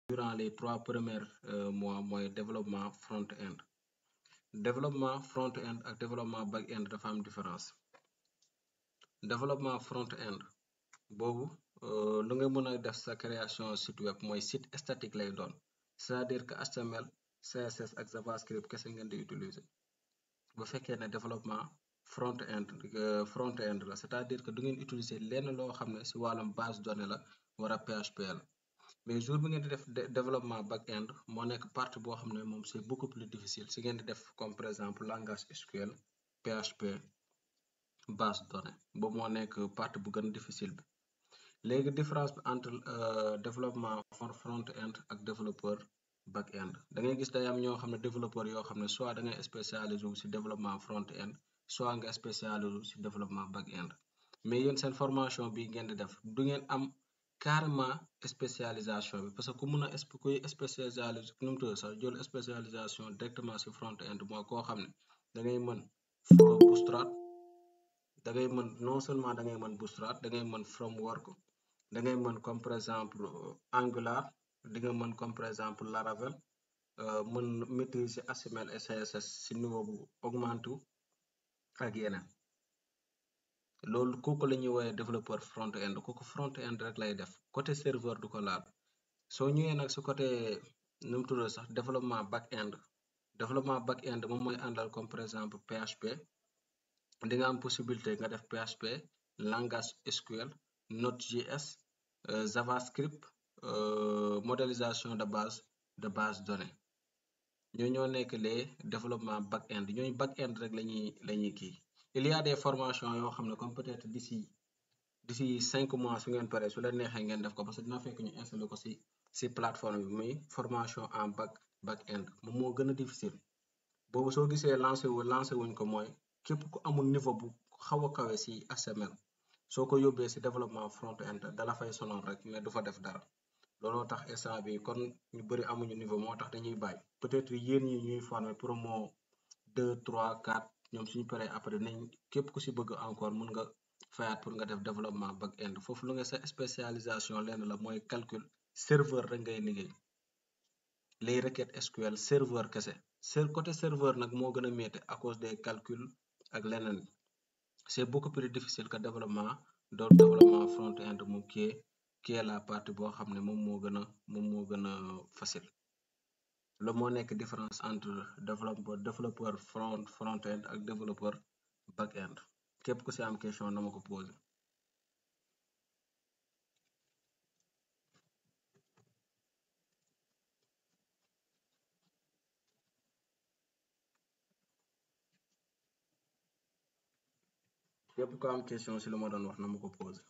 durant les 3 premiers mois mooy développement front-end. Développement front-end ak développement back-end dafa am différence. Développement front-end boobu lu nga mën a def sa création site web mooy site statique lay doon, c'est-à-dire que HTML CSS ak JavaScript kese ngeen di utiliser. bu fekkee ne développement front-end la, c'est-à-dire que du ngeen utiliser lenn loo xam ne si wàllum base données la wala PHP la. mais jour bi ngeen di def développement back-end moo nekk partie boo xam ne moom c'est beaucoup plus difficile si ngeen di def comme par exemple langage SQL, PHP, base données boobu moo nekk partie bu gën difficile bi. léegi différence bi entre développement front-end ak développeur back-end da ngay gis day am ñoo xam ne développeur yoo xam ne soit da ngay spécialisé wu si développement front-end soit nga spécialisé wu si développement back-end. mais yéen seen formation bi ngeen di def du ngeen am carrément spécialisation bi parce que ku mun a kuy spécialisé nu mu tudd sax jël spécialisation directement si front-end mooy koo xam ne da ngay mën Bootstrap, da ngay mën non seulement da ngay mën Bootstrap, da ngay mën framework, da ngay mën comme par exemple Angular, di nga mën comme par exemple Laravel, mën maîtriser HTML et CSS si niveau bu augmenté ak yeneen. loolu kooku la ñuy woowee développeur front-end, kooku front-end rek lay def côté serveur du ko laal. soo ñëwee nag si côté nu mu tudd sax développement back-end, développement back-end moom mooy àndal comme par exemple PHP, di nga am possibilité nga def PHP, langage SQL, Node.js, JavaScript, modélisation de base données. ñoo nekk les développement back-end, ñooñu back-end rek lañuy kii. il y a des formations yoo xam ne comme peut-être d'ici 5 mois su ngeen paree su leen neexee ngeen def ko parce que dina fekk ñu installé ko si plateforme bi muy formation en back-end moom moo gën a difficile. boobu soo gisee lancé wuñ ko mooy képp ku amul niveau bu xaw a kawe si HTML soo ko yóbbee si développement front-end dala fay sonal rek mais du fa def dara. looloo tax instant bi kon ñu bëri amuñu niveau moo tax dañuy bàyyi. peut-être yéen ñi ñuy former promo 2 3 4 ñoom suñu paree après nañ képp ku si bëgg encore mun nga fayaat pour nga def développement back-end foofu lu nga sa spécialisation lenn la mooy calcul serveur rek ngay liggéey. les requêtes SQL serveur kese côté serveur nag moo gën a métti à cause des calculs ak leneen. c'est beaucoup plus difficile que développement front-end moom qui est la partie boo xam ne moom moo gën a facile. loolu moo nekk différence entre développeur front-end ak développeur back-end. képp ku si am question na ma ko posé. képp ku am question si lu ma doon wax na ma ko posé.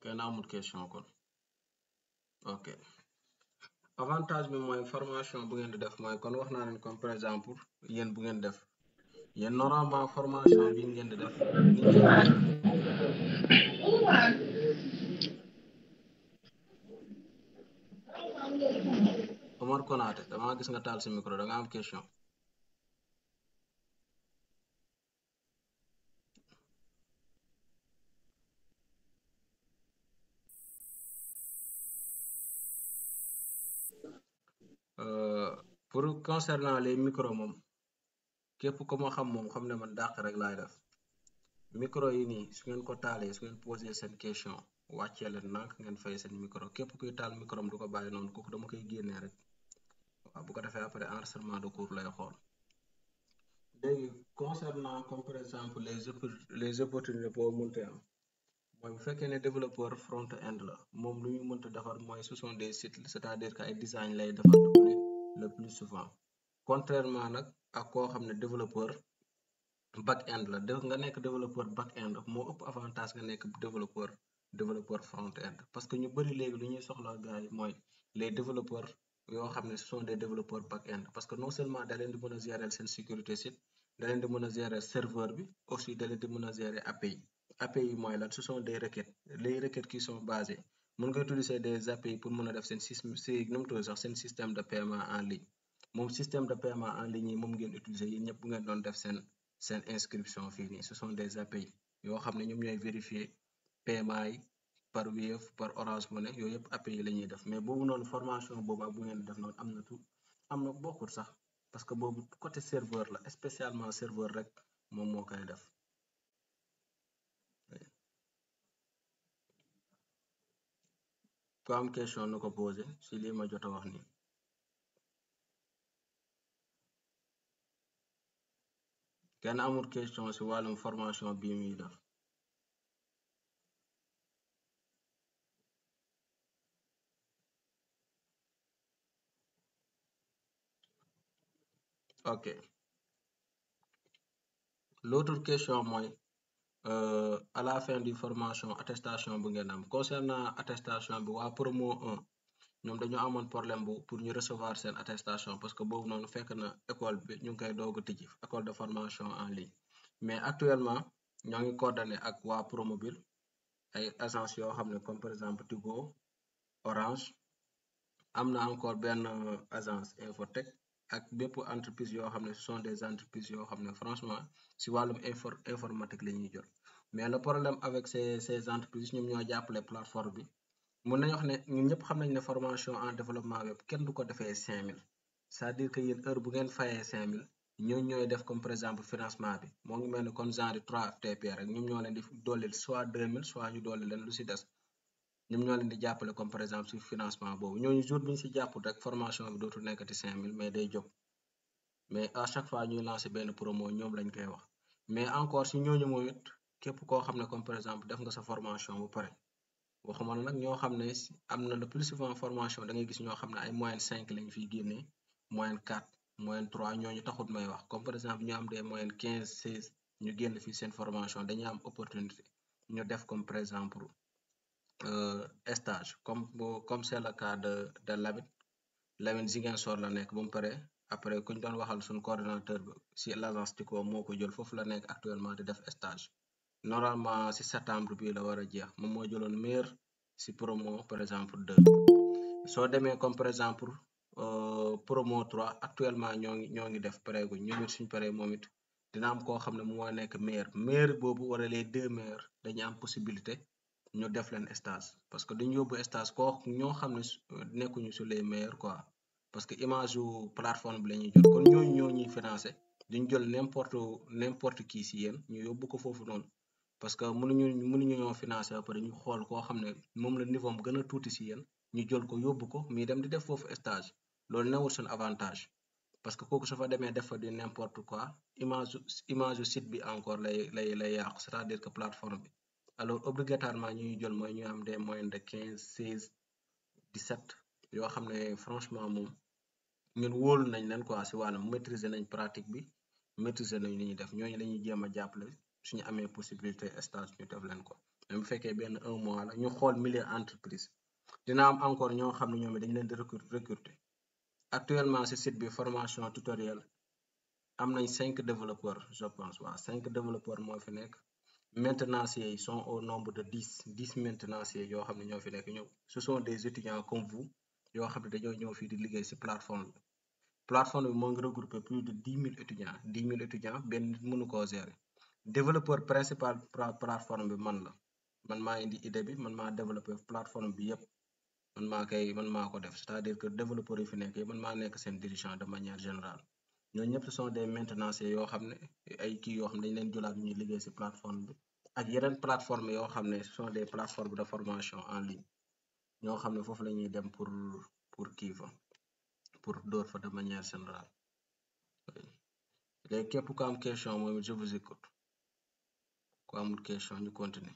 kenn amul question kon ok. avantage bi mooy formation bu ngeen di def mooy kon wax naa leen comme par exemple yéen bu ngeen def yéen normalement formation bi ngeen di def ni ngeen Omar Konaté dama gis nga taal si micro da nga am question. pour concernant les micros moom képp ko ma xam moom xam ne man dàq rek laay def. micro yi nii su ngeen ko taalee su ngeen posé seen question wàccee leen nànk ngeen fay seen micro képp kuy taal micro am du ko bàyyi noonu kooku dama koy génnee rek waaw bu ko defee après enregistrement de cours lay xool. léegi concernant comme par exemple les opportunités boo mënte am mooy bu fekkee ne développeur front-end la moom lu ñu mënta defar mooy ce sont des sites c'est-à-dire que ay design lay defar le plus souvent. contrairement nag ak koo xam ne développeur back-end la nga nekk développeur back-end moo ëpp avantage nga nekk développeur front-end parce que ñu bëri léegi lu ñuy soxla gars yi mooy les développeurs yoo xam ne ce sont des développeurs back-end parce que non seulement da leen di mën a gérer seen sécurité site da leen di mën a gérer serveur bi aussi da leen di mën a gérer API API mooy lan ce sont des requêtes les requêtes qui sont basées mën nga utiliser des API pour mën a def seen seen système de paiement en ligne moom système de paiement en ligne yi moom ngeen utiliser yéen ñëpp bu ngeen doon def seen inscription fii nii ce sont des API yoo xam ne ñoom ñooy vérifier paiement yi par Wave par Orange Money yooyu yëpp API la ñuy def mais boobu noonu formation boobu ak bu ngeen def noonu am na bokkul sax parce que boobu côté serveur la spécialement serveur rek moom moo koy def. ku am question nu ko posé si lii ma jot a wax nii. kenn amul question si wàllum formation bii muy def. ok l'autre question mooy à la fin du formation attestation bu ngeen am concernant attestation bi waa promo 1 ñoom dañoo amoon problème bu pour ñu recevoir seen attestation parce que boobu noonu fekk na école bi ñu ngi koy doog a tijji école de formation en ligne mais actuellement ñoo ngi coordonné ak waa Promobile ay agence yoo xam ne comme par exemple Tigo Orange am na encore benn agence Infotech ak bépp entreprise yoo xam ne ce sont des entreprises yoo xam ne franchement si wàllum informatique la ñuy jot mais le problème avec ces entreprises ñoom ñoo jàppale plateforme bi mun nañu wax ne ñun ñëpp xam nañ ne formation en développement web kenn du ko defee 5000 c'est-à-dire que yéen heure bu ngeen fayee 5000 ñooñu ñooy def comme par exemple financement bi moo ngi mel ni comme genre 3FTP rek ñoom ñoo leen di dollil soit 2000 soit ñu dolli leen lu si des ñoom ñoo leen di jàppale comme par exemple si financement boobu ñooñu jour bi ñu si jàppul rek formation bi dootul nekkati 5000 mais day jóg mais à chaque fois ñuy lancer benn promo ñoom lañ koy wax mais encore si ñooñu moom it képp koo xam ne comme par exemple def nga sa formation bu pare waxuma la nag ñoo xam ne am na le plus souvent formation da ngay gis ñoo xam ne ay moyenne 5 lañ fiy génnee moyenne 4 moyenne 3 ñooñu taxut may wax comme par exemple ñu am des moyennes 15 16 ñu génn fii seen formation dañuy am opportunité ñu def comme par exemple stage comme c'est le cas de Lamine Ziguinchor la nekk bu mu paree après ku ñu doon waxal suñu coordonnateur bi si l'agence Tico moo ko jël foofu la nekk actuellement di def stage normalement si septembre bii la war a jeex moom moo jëloon meilleur si promo par exemple 2 soo demee comme par exemple promo 3 actuellement ñoo ngi def pareeguñ ñoom it suñ paree moom it dina am koo xam ne moo nekk meilleur boobu wala les 2 meilleurs dañu am possibilité ñu def leen stage parce que duñu yóbbu stage ñoo xam ne nekkuñu sur les meilleurs quoi parce que image yu plateforme bi la ñuy jël kon ñoo ñuy financé duñ jël n'importe qui si yéen ñu yóbbu ko foofu noonu parce que mënuñu ñoo financé ba pare ñu xool koo xam ne moom la niveau am gën a tuuti si yéen ñu jël ko yóbbu ko mais dem di def foofu stage loolu newul seen avantage parce que kooku su fa demee def fa di n'importe quoi image site bi encore lay yàqu c'est-à-dire que plateforme bi alors obligatoirement ñuy jël mooy ñu am des moyennes de 15 16 17 yoo xam ne franchement moom ñun wóolu nañ leen quoi si wàllum maîtriser nañ pratique bi maîtriser nañ li ñuy def ñooñu la ñuy jéem a jàppale suñu amee possibilité stage ñu def leen ko même bu fekkee benn 1 mois la ñu xool milieu entreprise dina am encore ñoo xam ne ñoom dañu leen di recruter actuellement si site bi formation tutoriel am nañ 5 développeurs je pense waaw 5 développeurs moo fi nekk maintenanciers yi sont au nombre de 10 maintenanciers yoo xam ne ñoo fi nekk ñoom ce sont des étudiants comme vous yoo xam ne dañoo ñëw fii di liggéey si plateforme bi moo ngi regroupé plus de 10 000 étudiants 10 000 étudiants benn nit mënu koo gérer développeur principal plateforme bi man maa indi idée bi man maa développé plateforme bi yëpp man maa ko def c'est-à-dire que développeurs yi fi nekk man maa nekk seen dirigeant de manière générale ñooñu ñëpp ce sont des maintenanciers yoo xam ne ay kii yoo xam ne dañ leen jëlaat ñuy liggéey si plateforme bi ak yeneen plateforme yoo xam ne ce sont des plateformes de formation en ligne ñoo xam ne foofu la ñuy dem pour kii fa pour door fa de manière générale léegi képp ku am question moom je vous écoute ku amul question ñu continuer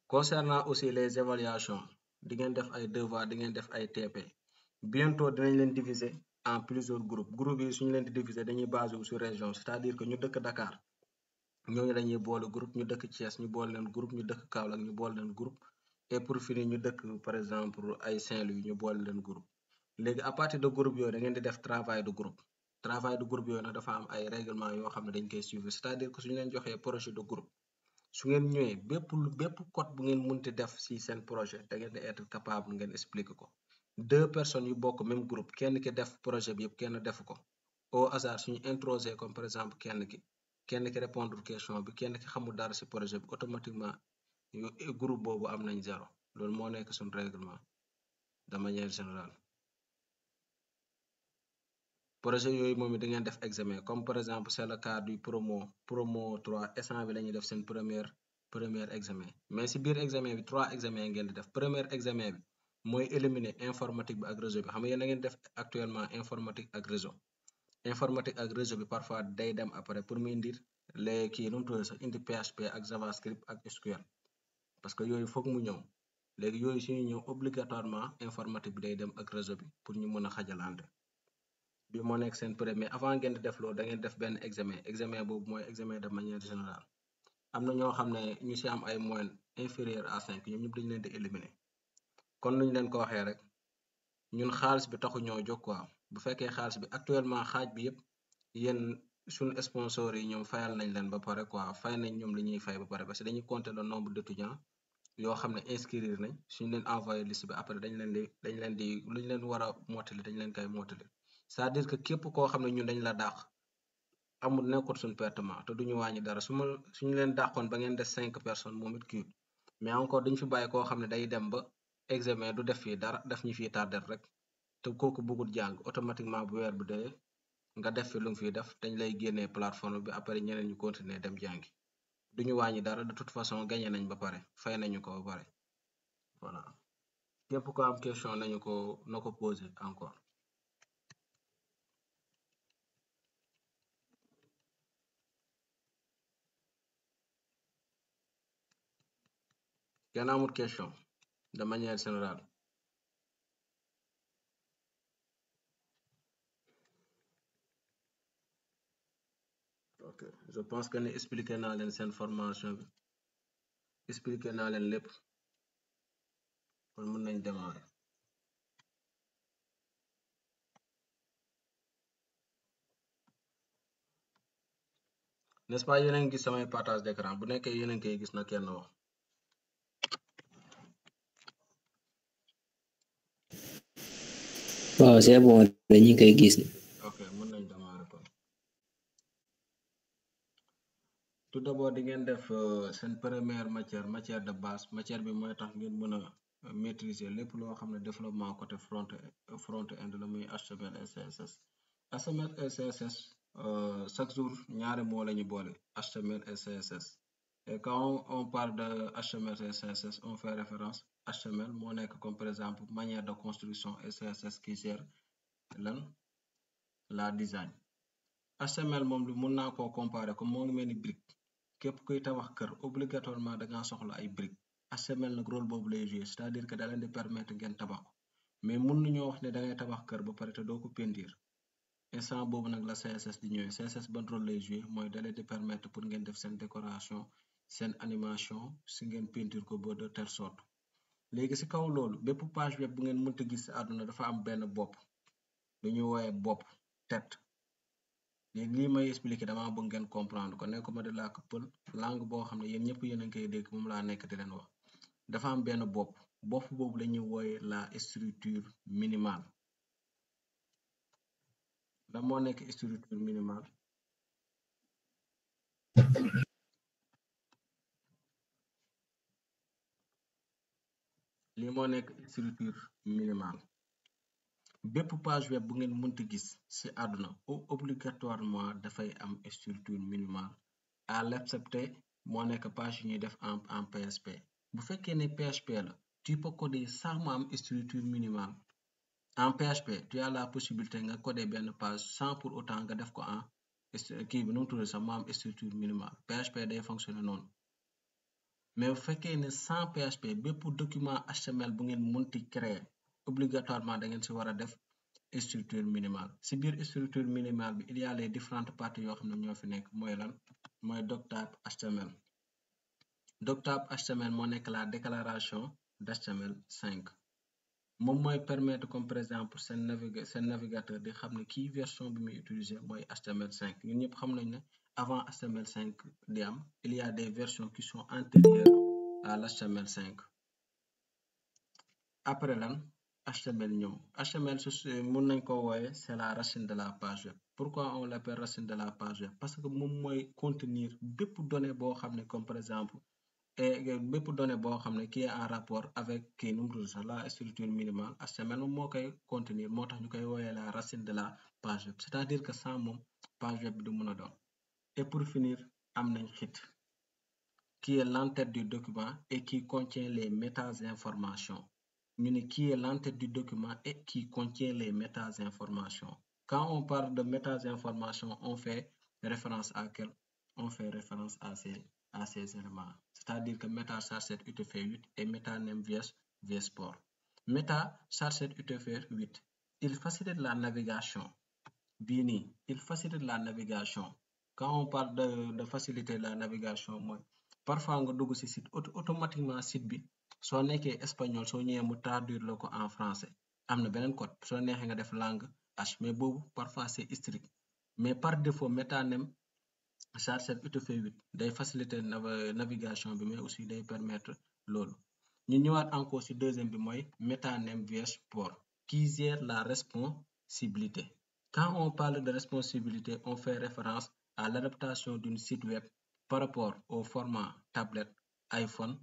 concernant aussi les évaluations di ngeen def ay devoirs di ngeen def ay TP bientôt dinañ leen diviser en plusieurs groupes yi suñu leen di diviser dañuy basé wu sur région c'est-à-dire que ñu dëkk Dakar ñooñu dañuy boole groupe ñu dëkk Thiès ñu boole leen groupe ñu dëkk Kaolack ñu boole leen groupe et pour finir ñu dëkk par exemple ay Saint-Louis ñu boole leen groupe léegi à partir de groupe yooyu da ngeen di def travail de groupe travail de groupe yooyu nag dafa am ay règlement yoo xam ne dañ koy suivre c'est-à-dire que suñu leen joxee projet de groupe su ngeen ñëwee bépp code bu ngeen munti def si seen projet da ngeen di être capable ngeen expliquer ko 2 personnes yu bokk même groupe kenn ki def projet bi yëpp kenn defu ko au hasard suñu introsé comme par exemple kenn ki répondre question bi kenn ki xamul dara si projet bi automatiquement groupe boobu am nañ 0 loolu moo nekk suñu règlement de manière générale. projet yooyu moom it da ngeen def examen comme par exemple c'est le cas du promo 3 instant bi la ñuy def seen première examen mais si biir examen bi 3 examen ngeen di def premier examen bi mooy éliminer informatique bi ak réseau bi xam nga yéen da ngeen def actuellement informatique ak réseau bi parfois day dem après pour mu indi les kii nu mu tudd sax indi PHP ak JavaScript ak SQL parce que yooyu foog mu ñëw léegi yooyu suñu ñëw obligatoirement informatique bi day dem ak réseau bi pour ñu mën a xajalante bi moo nekk seen premier avant ngeen di def loolu da ngeen def benn examen boobu mooy examen de manière générale am na ñoo xam ne ñu si am ay moyenne inférieure à 5 ñoom ñëpp dañu leen di éliminer kon nuñ leen ko waxee rek ñun xaalis bi taxu ñoo jóg quoi bu fekkee xaalis bi actuellement xaaj bi yëpp yéen suñu sponsors yi ñoom fayal nañ leen ba pare quoi fay nañ ñoom li ñuy fay ba pare parce que dañuy compter le nombre d'étudiants yoo xam ne inscrire nañ suñu leen envoyé liste bi après dañ leen di lu ñu leen war a mottali dañ leen koy mottali c'est-à-dire que képp koo xam ne ñun dañ la dàq amul nekkul suñu pertement te duñu wàññi dara suñu leen dàqoon ba ngeen des 5 personnes moom it kii mais encore duñ fi bàyyi koo xam ne day dem ba examen du def fii dara def ñu fii tardel rek te kooku bëggul jàng automatiquement bu weer bu dee nga def fi lu mu fiy def dañ lay génnee plateforme bi après ñeneen ñu continuer dem jàngi duñu wàññi dara de toute façon gagné nañ ba pare fay nañu ko ba pare voilà képp ko am question nañu ko na ko poser encore. kenn amul question de manière générale. ok je pense que ne expliqué naa leen seen formation bi expliqué naa leen lépp kon mën nañ démarrer. n'est-ce pas yéen a ngi gis samay partage d'écran bu nekkee yéen a ngi koy gis na kenn wax. waaw c'est bon dañu koy gis. ok mën nañ démarrer kon. tout d'abord di ngeen def seen première matière de base matière bi mooy tax ngeen mën a maîtriser lépp loo xam ne développement côté front-end la muy HTML et CSS. HTML et CSS chaque jour ñaari moo la ñu boole HTML et CSS et quand on parle de HTML et CSS on fait référence HTML moo nekk comme par exemple manière de construction et CSS qui gère lan la design. HTML moom lu mun naa koo comparer comme moo ngi mel ni brique képp kuy tabax kër obligatoirement da ngaa soxla ay brique HTML nag rôle boobu lay jouer c'est-à-dire que da leen di permettre ngeen tabax ko mais mun nañoo wax ne da ngay tabax kër ba pare te doo ko peinture instant boobu nag la CSS di ñëwee CSS ban rôle lay jouer mooy da leen di permettre pour ngeen def seen décoration seen animation si ngeen peinture ko ba de telle sorte léegi si kaw loolu bépp page web bu ngeen mënta gis si àdduna dafa am benn bopp lu ñuy woowee bopp tête léegi lii may expliquer dama bëgg ngeen comprendre ko nekkuma di làkk pël langue boo xam ne yéen ñëpp yéen a ngi koy dégg moom laa nekk di leen wax dafa am benn bopp boobu la ñuy wooye la structure minimale la moo nekk structure minimale lii moo nekk structure minimale bépp page web bu ngeen mënti gis ci àdduna obligatoirement dafay am structure minimale à l'excepté moo nekk page yu ñuy def en PHP bu fekkee ne PHP la tu peux coder sans mu am structure minimale en PHP tu as la possibilité nga coder benn page sans pour autant nga def ko en kii bi nu mu tudd sax mu am structure minimale PHP day fonctionner noonu mais bu fekkee ne sans PHP bépp document HTML bu ngeen mënti créer obligatoirement da ngeen ci war a def structure minimale ci biir structure minimale bi il y a les différentes parties yoo xam ne ñoo fi nekk mooy lan mooy doctype HTML doctype HTML moo nekk la déclaration d'HTML5 moom mooy permettre comme par exemple seen navigateur di xam ne kii version bi muy utiliser mooy HTML5 ñun ñëpp xam nañ ne avant HTML5 di am il y a des versions qui sont antérieures à l'HTML5 après lan HTML ñëw HTML mun nañ ko wooye c'est la racine de la page web. Pourquoi on l'appelle racine de la page web? Parce que moom mooy contenir bépp donnée boo xam ne comme par exemple bépp donnée boo xam ne qui est en rapport avec kii nu mu tudd sax la structure minimale HTML moom moo koy contenir moo tax ñu koy wooyee la racine de la page web, c'est-à-dire que sans moom page web bi du mën a doon. Et pour finir am nañ xit qui est l'entête du document et qui contient les méta-informations. ñu ne qui est l'entête du document et qui contient les méta-informations. Quand on parle de méta-informations, on fait référence à quel? On fait référence à ces éléments. C'est-à-dire que méta charset UTF-8 et méta name vs port. Méta charset UTF-8, il facilite la navigation. Bini, il facilite la navigation. Quand on parle de faciliter la navigation, moi, parfois nga dugg ci site automatiquement site bi soo nekkee espagnol soo ñëwee mu traduire la ko en français am na beneen code soo neexee nga def langue H mais boobu parfois c'est strict mais par défaut métaname charset UTF-8 day faciliter navigation bi mais aussi day permettre loolu ñu ñëwaat encore ci deuxième bi mooy métaname vs port qui gère la responsabilité. Quand on parle de responsabilité, on fait référence à l'adaptation d'une site web par rapport au format tablette, iPhone,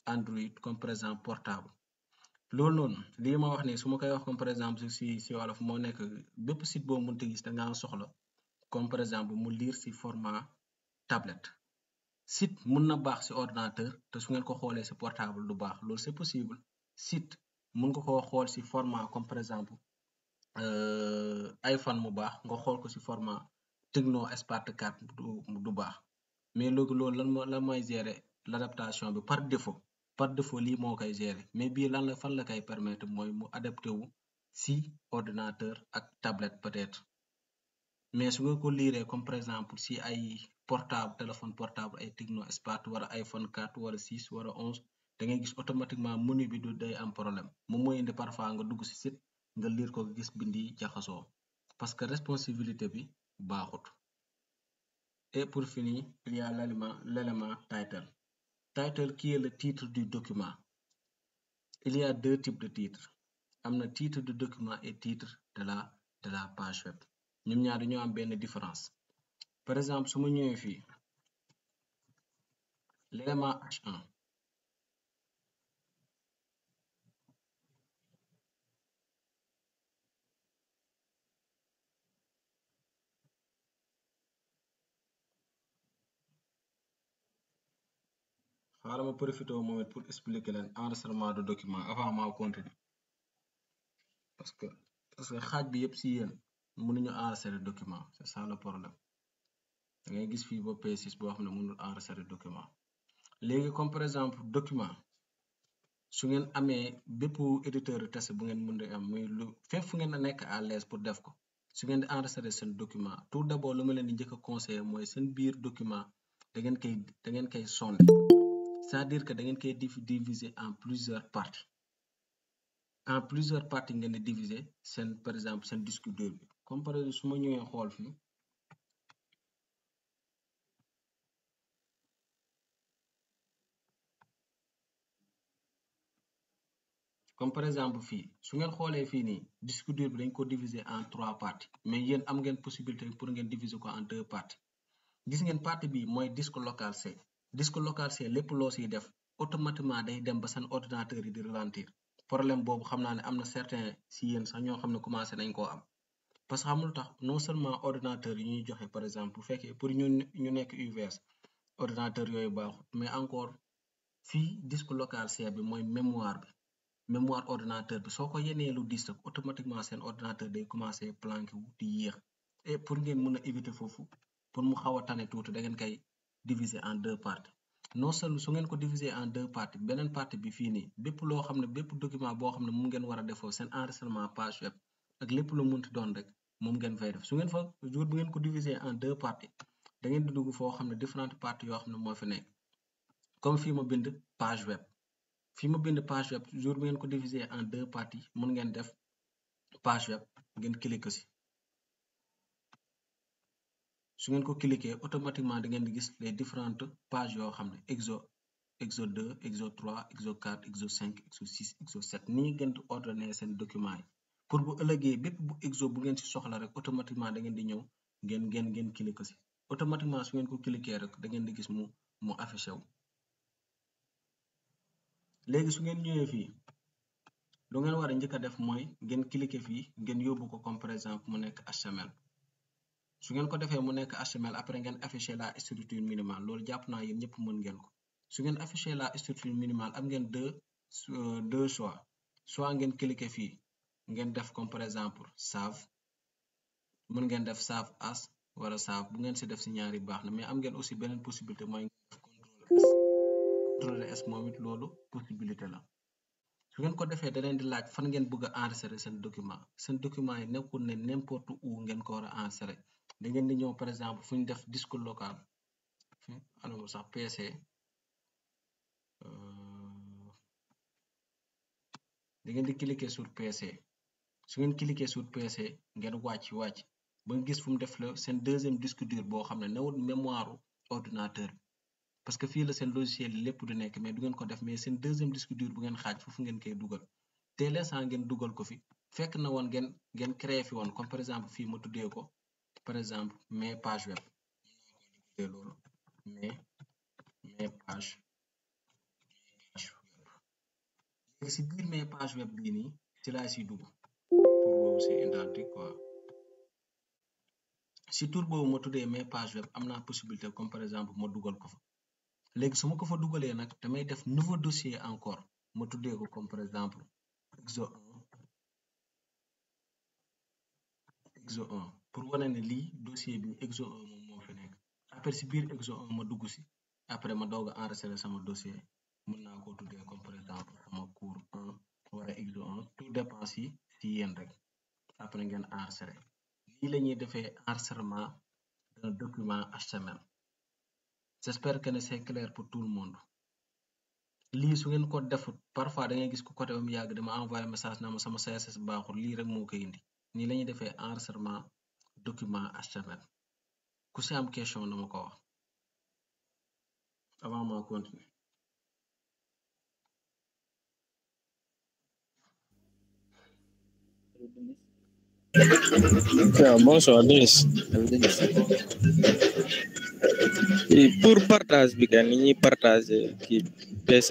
Android comme par exemple portable. loolu noonu lii ma wax nii su ma koy wax comme par exemple si wolof moo nekk bépp site boo mënti gis da ngaa soxla comme par exemple mu lire si format tablette. Site mun na baax si ordinateur te su ngeen ko xoolee si portable du baax loolu c'est possible. Site mun nga koo xool si format comme par exemple iPhone mu baax nga xool ko ci format Tecno Spark 4 du baax mais loolu lan mooy gérer l'adaptation bi par défaut lii moo koy gérer mais bii lan la fan la koy permettre mooy mu adapté wu ci ordinateur ak tablette peut-être mais su nga ko liiree comme par exemple ci ay portable téléphone portable ay Tecno Spark wala iPhone 4 wala 6 wala 11 da ngay gis automatiquement menu bi du day am problème moom mooy indi parfois nga dugg ci site nga lire ko gis bindi jaxasoo parce que responsabilité bi baaxut. Et pour finir il y a l'élément title. Title qui est le titre du document. Il y a deux types de titres. Am na titre du document et titre de la page web. ñoom ñaar dañoo am benn différence. Par exemple su ma ñëwee fii l'élément H1 xaaral ma profité moom it pour expliquer leen enregistrement de document avant ma continuer parce que xaaj bi yëpp si yéen mënuñu enregistrer document c'est ça le problème da ngay gis fii ba P6 boo xam ne mënul enregistrer document léegi comme par exemple document su ngeen amee bépp éditeur de test bu ngeen mën a am muy lu fépp fu ngeen a nekk à l'aise pour def ko su ngeen di enregistrer seen document tout d'abord lu ma leen di njëkk a conseiller mooy seen biir document da ngeen koy sonder c'est-à-dire que da ngeen koy diviser en plusieurs parties ngeen di diviser seen par exemple seen disque dur bi comme par exemple su ma ñëwee xool fii comme par exemple fii su ngeen xoolee fii nii disque dur bi dañ ko diviser en 3 parties mais yéen am ngeen possibilité pour ngeen diviser ko en 2 parties gis ngeen partie bi mooy disque local C. Disque local C lépp loo siy def automatiquement day dem ba seen ordinateur yi di ralentir problème boobu xam naa ne am na certains si yéen sax ñoo xam ne commencé nañ koo am parce que xamul tax non seulement ordinateur yi ñuy joxe par exemple bu fekkee pour ñu nekk UVS ordinateur yooyu baaxut mais encore fii disque local C bi mooy mémoire ordinateur bi soo ko yenee lu diis rek automatiquement seen ordinateur day commencé planqué wu di yéex et pour ngeen mën a éviter foofu pour mu xaw a tane tuuti da ngeen koy diviser en 2 parties non seulement su ngeen ko diviser en 2 parties beneen partie bi fii nii bépp loo xam ne bépp document boo xam ne mu ngeen war a defoo seen enregistrement page web ak lépp lu munti doon rek moom ngeen fay def su ngeen fa jour bu ngeen ko diviser en 2 parties da ngeen di dugg foo xam ne différentes parties yoo xam ne moo fi nekk comme fii ma bind page web fi ma bind page web jour bi ngeen ko diviser en 2 parties mun ngeen def page web ngeen cliquer ci su ngeen ko cliquer automatiquement da ngeen di gis les différentes pages yoo xam ne exo 2 exo 3 exo 4 exo 5 exo 6 exo 7 nii ngeen di ordonner seen document yi pour bu ëllëgee bépp bu exo bu ngeen ci soxla rek automatiquement da ngeen di ñëw ngeen cliquer ci automatiquement su ngeen ko cliquer rek da ngeen di gis mu affiché wu léegi su ngeen ñëwee fii lu ngeen war a njëkk a def mooy ngeen cliquer fii ngeen yóbbu ko comme par exemple mu nekk HTML su ngeen ko defee mu nekk HTML après ngeen afficher la structure minimale loolu jàpp naa yéen ñëpp mën ngeen ko su ngeen afficher la structure minimale am ngeen deux choix soit ngeen cliquer fii ngeen def comme par exemple save mën ngeen def save as wala save bu ngeen si def si ñaari baax na mais am ngeen aussi beneen possibilité mooy ngeen def contrôle S moom it loolu possibilité la su ngeen ko defee da leen di laaj fan ngeen bëgg a enregistrer seen document yi nekkul ne n'importe où ngeen ko war a enregistrer da ngeen di ñëw par exemple fu ñu def disque local fi anam sax PC da ngeen di cliquer sur PC su ngeen cliquer sur PC ngeen wàcc ba nga gis fu mu def la seen deuxième disque dur boo xam ne newul mémoire ordinateur bi parce que fii la seen logiciel yi lépp du nekk mais du ngeen ko def mais seen deuxième disque dur bu ngeen xaaj foofu ngeen koy dugal te l'instant ngeen dugal ko fi fekk na woon ngeen créé fi woon comme par exemple fii ma tuddee ko par exemple mes page web tuddee loolu mes page web si biir mes page web bii nii si laa siy dugg tur boobu c'est identique quoi si tur boobu ma tuddee mes page web am naa possibilité comme par exemple ma dugal ko fa léegi su ma ko fa dugalee nag damay def nouveau dossier encore ma tuddee ko comme par exemple exo 1 pour wane ne lii dossier bi exo 1 moom moo fi nekk après si biir exo 1 ma dugg si après ma doog a enregistrer sama dossier mën naa koo tuddee comme par exemple sama cours 1 wala exo 1 tout dépend si yéen rek après ngeen enregistrer lii la ñuy defee enregistrement d'un document HTML j'espère que c'est clair pour tout le monde lii su ngeen ko defut parfois da ngay gis ko côté ba mu yàgg dama envoyé message na ma sama CSS baaxul lii rek moo koy indi nii la ñuy defee enregistrement document HTML ku si am question na ma ko wax avant ma continuer. Bonsoir Denis. Pour partage bi kan ni ñuy partager kii PC.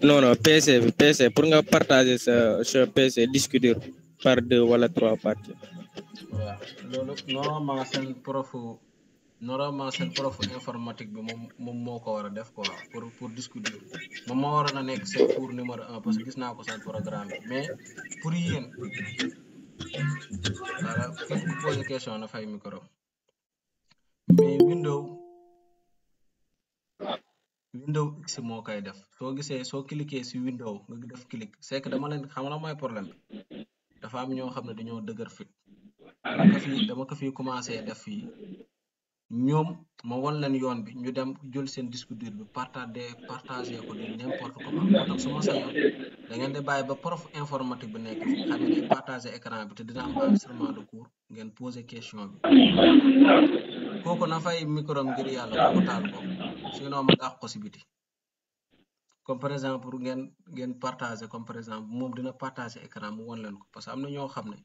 Non PC pour nga partager sa PC disque dur par 2 wala 3 parties. waaw loolu normalement seen prof informatique bi moom moo ko war a def quoi pour disque dur moom moo waroon a nekk seen cours numéro 1 parce que gis naa ko seen programme bi mais pour yéen voilà képp ku posé question na fay micro mais window X moo koy def soo cliquer si window nga def clic c'est que dama leen xam la mooy problème bi dafa am ñoo xam ne dañoo dëgër fit dama ko fi commencé def fii ñoom ma won leen yoon bi ñu dem jël seen disque dur bi partager ko du n'importe comment moo tax su ma sañoon da ngeen di bàyyi ba prof informatique bi nekk fi xam ne day partager écran bi te dina am enregistrement de cours ngeen poser question bi kooku na fay micro ngir yàlla kooku taal ko sinon ma dàq ko si biti comme par exemple ngeen partager comme par exemple moom dina partager écran mu won leen ko parce que am na ñoo xam ne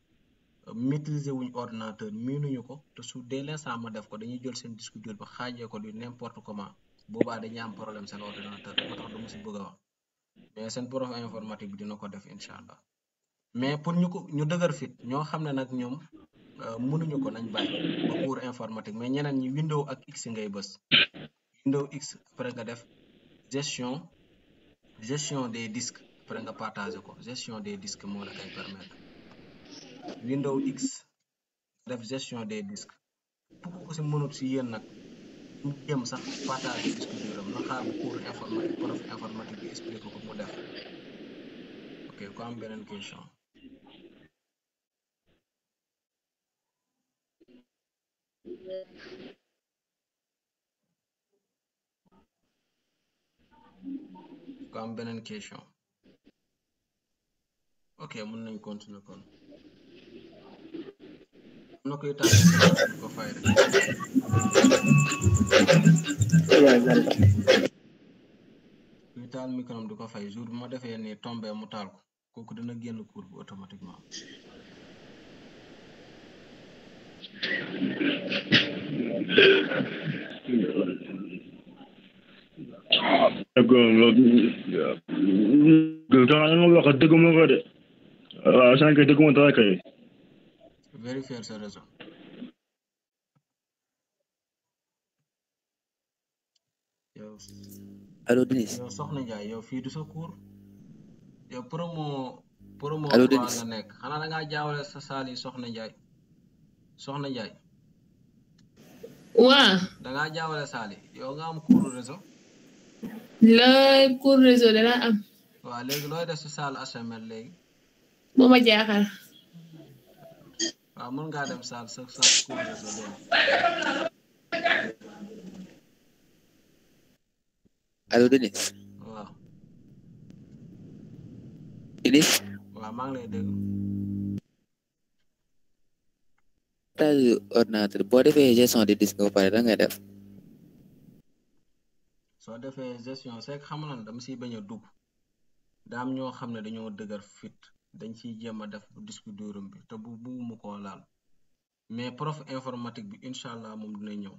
maîtriser wuñ ordinateur miinuñu ko te su dès l'instant ma def ko dañuy jël seen disque dur ba xaajee ko du n'importe comment boobaa dañuy am problème seen ordinateur moo tax dama si bëgg a wax mais seen prof informatique bi dina ko def incha allah mais pour ñu dëgër fit ñoo xam ne nag ñoom mënuñu ko nañ bàyyi ba cours informatique mais ñeneen ñi window ak X ngay bës window X après nga def gestion des disques après nga partager ko gestion des disques moo la koy permettre window X def gestion des disques pour ko si mënut si yéen nag ñu jéem sax partager disque duram na xaar bu cours informatique prof informatique bi expliqué ko mu def ok ku am beneen question. ko am beneen question ok mën nañ continuer kon am na koy taal micro du ko fay rek kuy taal micro du ko fay jour bu ma defee ni tombé mu taal ko kooku dina génn cours bi automatiquement vérifier sa réseau yow allo Denis yow soxna Ndiaye yow fii du sa cours yow promo allo 3 Denis nga nekk xanaa da ngaa jaawale sa saal yi soxna Ndiaye waa da ngaa jaawale saal yi yow nga am cours réseau la cours réseau dana am waaw léegi looy def si saal HTML léegi moo ma jaaxal waaw mën ngaa dem saal sa cours réseau léegi allo Denis waaw Denis waaw maa ngi lay dégg partage ordinateur boo defee gestion de disque ba pare da ngay def soo defee gestion c'est que xam na dama siy bañ a dugg daam ñoo xam ne dañoo dëgër fit dañ ciy jéem a def disque dur bi te bugguma koo laal mais prof informatique bi incha allah moom dina ñëw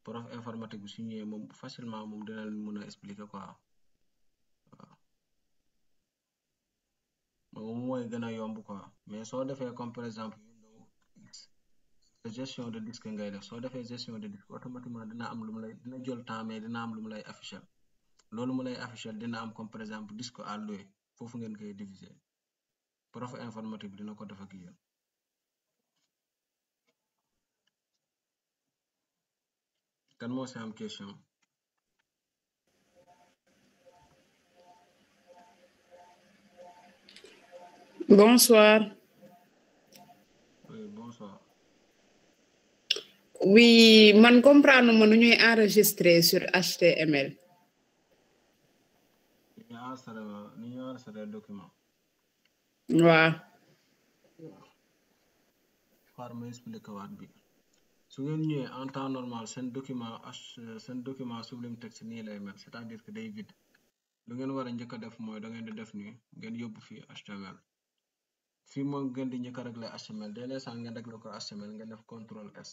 prof informatique bi su ñëwee moom facilement moom dina leen mën a expliquer quoi waaw moom mooy gën a yomb quoi mais soo defee comme par exemple gestion de disque ngay def soo defee gestion de disque automatiquement dina am lu mu lay dina jël temps mais dina am lu mu lay afficher loolu mu lay afficher dina am comme par exemple disque à louer foofu ngeen koy diviser prof informatique bi dina ko def ak yéen kan moo si am question Bonsoir. oui bonsoir Oui, man comprendre ma nu ñuy enregistrer sur HTML. ni ñu enregistré document Waaw. xaar ma expliqué waat bi su ngeen ñëwee en temps normal seen document Sublime Text nii lay mel c'est-à-dire que day vide lu ngeen war a njëkk a def mooy da ngeen di def nii ngeen yóbbu fii HTML fii moom ngeen di njëkk a régler HTML dès l'instant ngeen régler ko HTML ngeen def contrôle S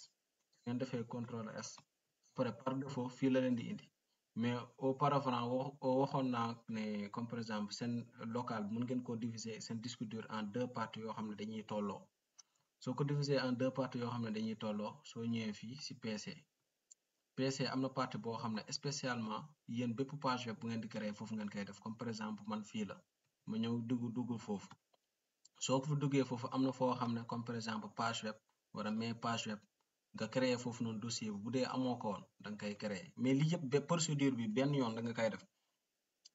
ngeen defee contrôle S après par défaut fii la leen di indi mais auparavant waxoon naa ne comme par exemple seen local mun ngeen ko diviser seen disque dur en deux parties yoo xam ne dañuy tolloo soo ko diviser en deux parties yoo xam ne dañuy tolloo soo ñëwee fii si PC am na partie boo xam ne spécialement yéen bépp page web bu ngeen di créer foofu ngeen koy def comme par exemple man fii la ma ñëw dugg foofu soo ko fi duggee foofu am na foo xam ne comme par exemple page web wala mais page web nga créer foofu noonu dossier bi bu dee amoo ko woon da nga koy créer mais li yëpp ba procédure bi benn yoon da nga koy def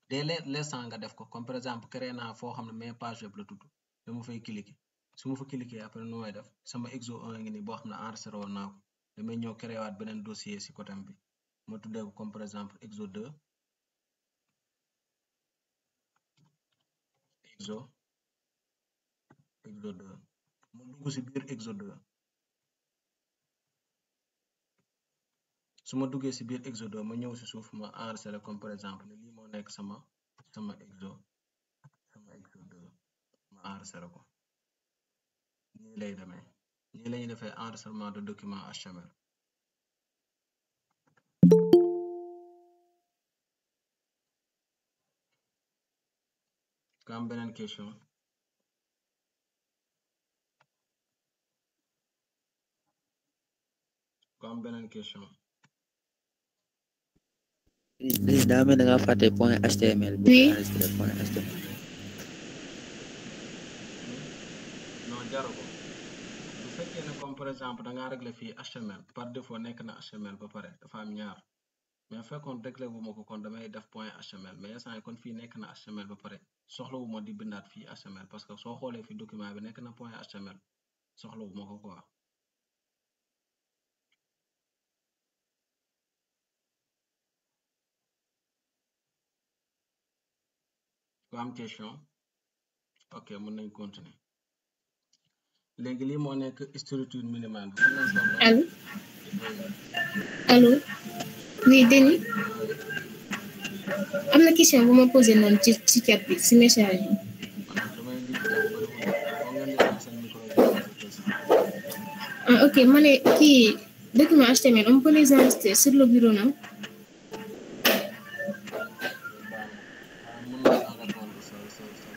dès l'instant nga def ko comme par exemple créer naa foo xam ne mais page web la tudd dama fay cliquer su ma fa cliquer après nu may def sama exo 1 ngi nii boo xam ne enregistré woon naa ko damay ñëw créer waat beneen dossier si côté bi ma tuddee ko comme par exemple exo 2 exo 2 ma dugg si biir exo 2 su ma duggee si biir exo 2 ma ñëw si suuf ma enregistré comme par exemple ne lii moo nekk sama exo 2 ma enregistré ko nii lay demee nii lañuy defee enregistrement de document HTML ka am beneen question Denis daa mel ne nga fàtte point HTML bi nga enregistré point HTML non jaru ko bu fekkee ne comme par exemple da ngaa régler fii HTML par défaut nekk na HTML ba pare dafa am ñaar mais fekkoon réglé wu ma ko kon damay def point HTML mais instant kon fii nekk na HTML ba pare soxlawu ma di bindaat fii HTML parce que soo xoolee fi document bi nekk na point HTML soxlawu ma ko quoi ku am question ok mën nañ continuer léegi lii moo nekk structure minimale bi fan lañ soxla Allô? oui Allô? Oui, Denis. oui am na question bu ma posé noonu ci chat bi ci message bi. man nag damay lire chat bëriwul de il faut ngeen di taal seen micro di poser question Ah, ok, ma ne kii document HTML on peut les enregistrer sur le bureau, non? loolu baax na mën naa répondre sa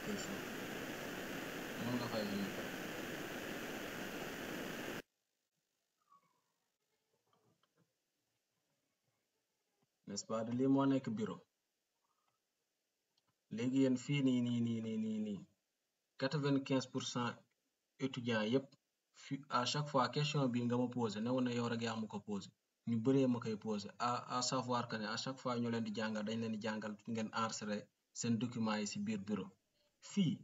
question mën nga fay sa micro n'est-ce pas de lii moo nekk bureau léegi yéen fii nii 95% étudiants yépp fi à chaque fois question bi nga ma posé ne woon na yow rek yaa ma ko posé ñu bëree ma koy posé à savoir que ne à chaque fois ñu leen di jàngal dañ leen di jàngal ngeen enregistré seen documents yi ci biir bureau fii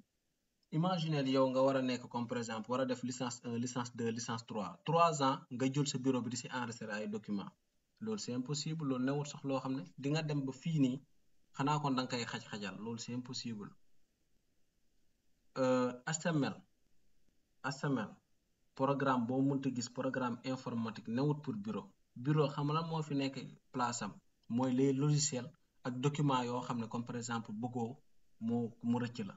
imaginez yow nga war a nekk comme par exemple war a def licence 1 licence 2 licence 3 ans nga jël sa bureau bi di ci enregistré ay documents loolu c'est impossible loolu newul sax loo xam ne di nga dem ba fii nii xanaa kon da nga koy xaj-xajal loolu c'est impossible HTML programme boo mënta gis programme informatique newut pour bureau xam lan moo fi nekk place am mooy les logiciels ak documents yoo xam ne comme par exemple bëggoo mu rëcc la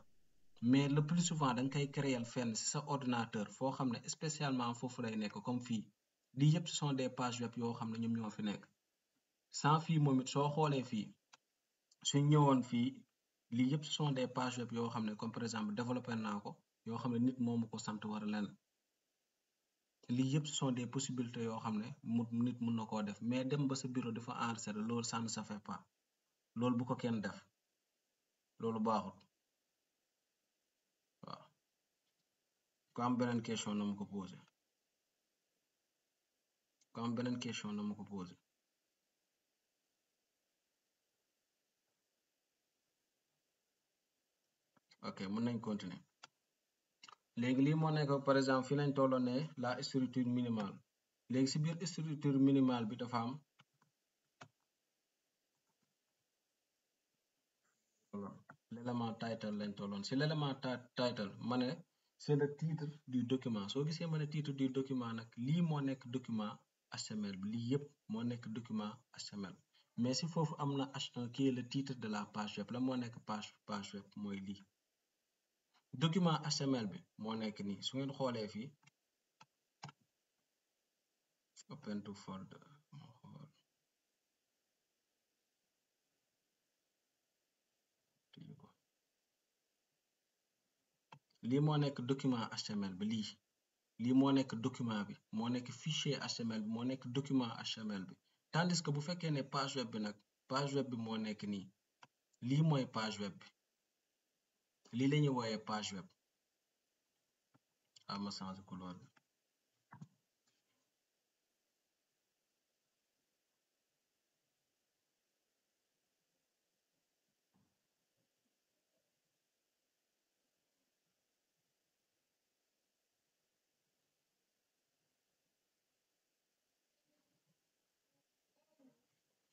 mais le plus souvent da nga koy créer fenn ci sa ordinateur foo xam ne spécialement foofu lay nekk comme fii lii yëpp ce sont des pages web yoo xam ne ñoom ñoo fi nekk sans fii moom it soo xoolee fii suñ ñëwoon fii lii yëpp ce sont des pages web yoo xam ne comme par exemple développé naa ko yoo xam ne nit moomu ko sant war a leen lii yëpp ce sont des possibilités yoo xam ne nit mun na koo def mais dem ba sa bureau dafa enregistré loolu ça ne se fait pas loolu bu ko kenn def loolu baaxul waaw ku am beneen question na ma ko posé ku am beneen question na ma ko posé ok mën nañ continuer léegi lii moo nekk par exemple fii lañ tolloon ne la structure minimale léegi ci biir structure minimale bi dafa am l'élément title lañ tolloon ci l'élément title ma ne c'est le titre du document soo gisee ma ne titre du document nag lii moo nekk document HTML bi lii yëpp moo nekk document HTML mais ci foofu am na H1 qui est le titre de la page web la moo nekk page web mooy lii document HTML bi moo nekk nii su ngeen xoolee fii open to folder lii moo nekk document HTML bi lii moo nekk document bi moo nekk fichier HTML bi moo nekk document HTML bi tandis que bu fekkee ne page web bi nag page web bi moo nekk nii lii mooy page web bi lii la ñuy wooyee page web ama changer couleur bi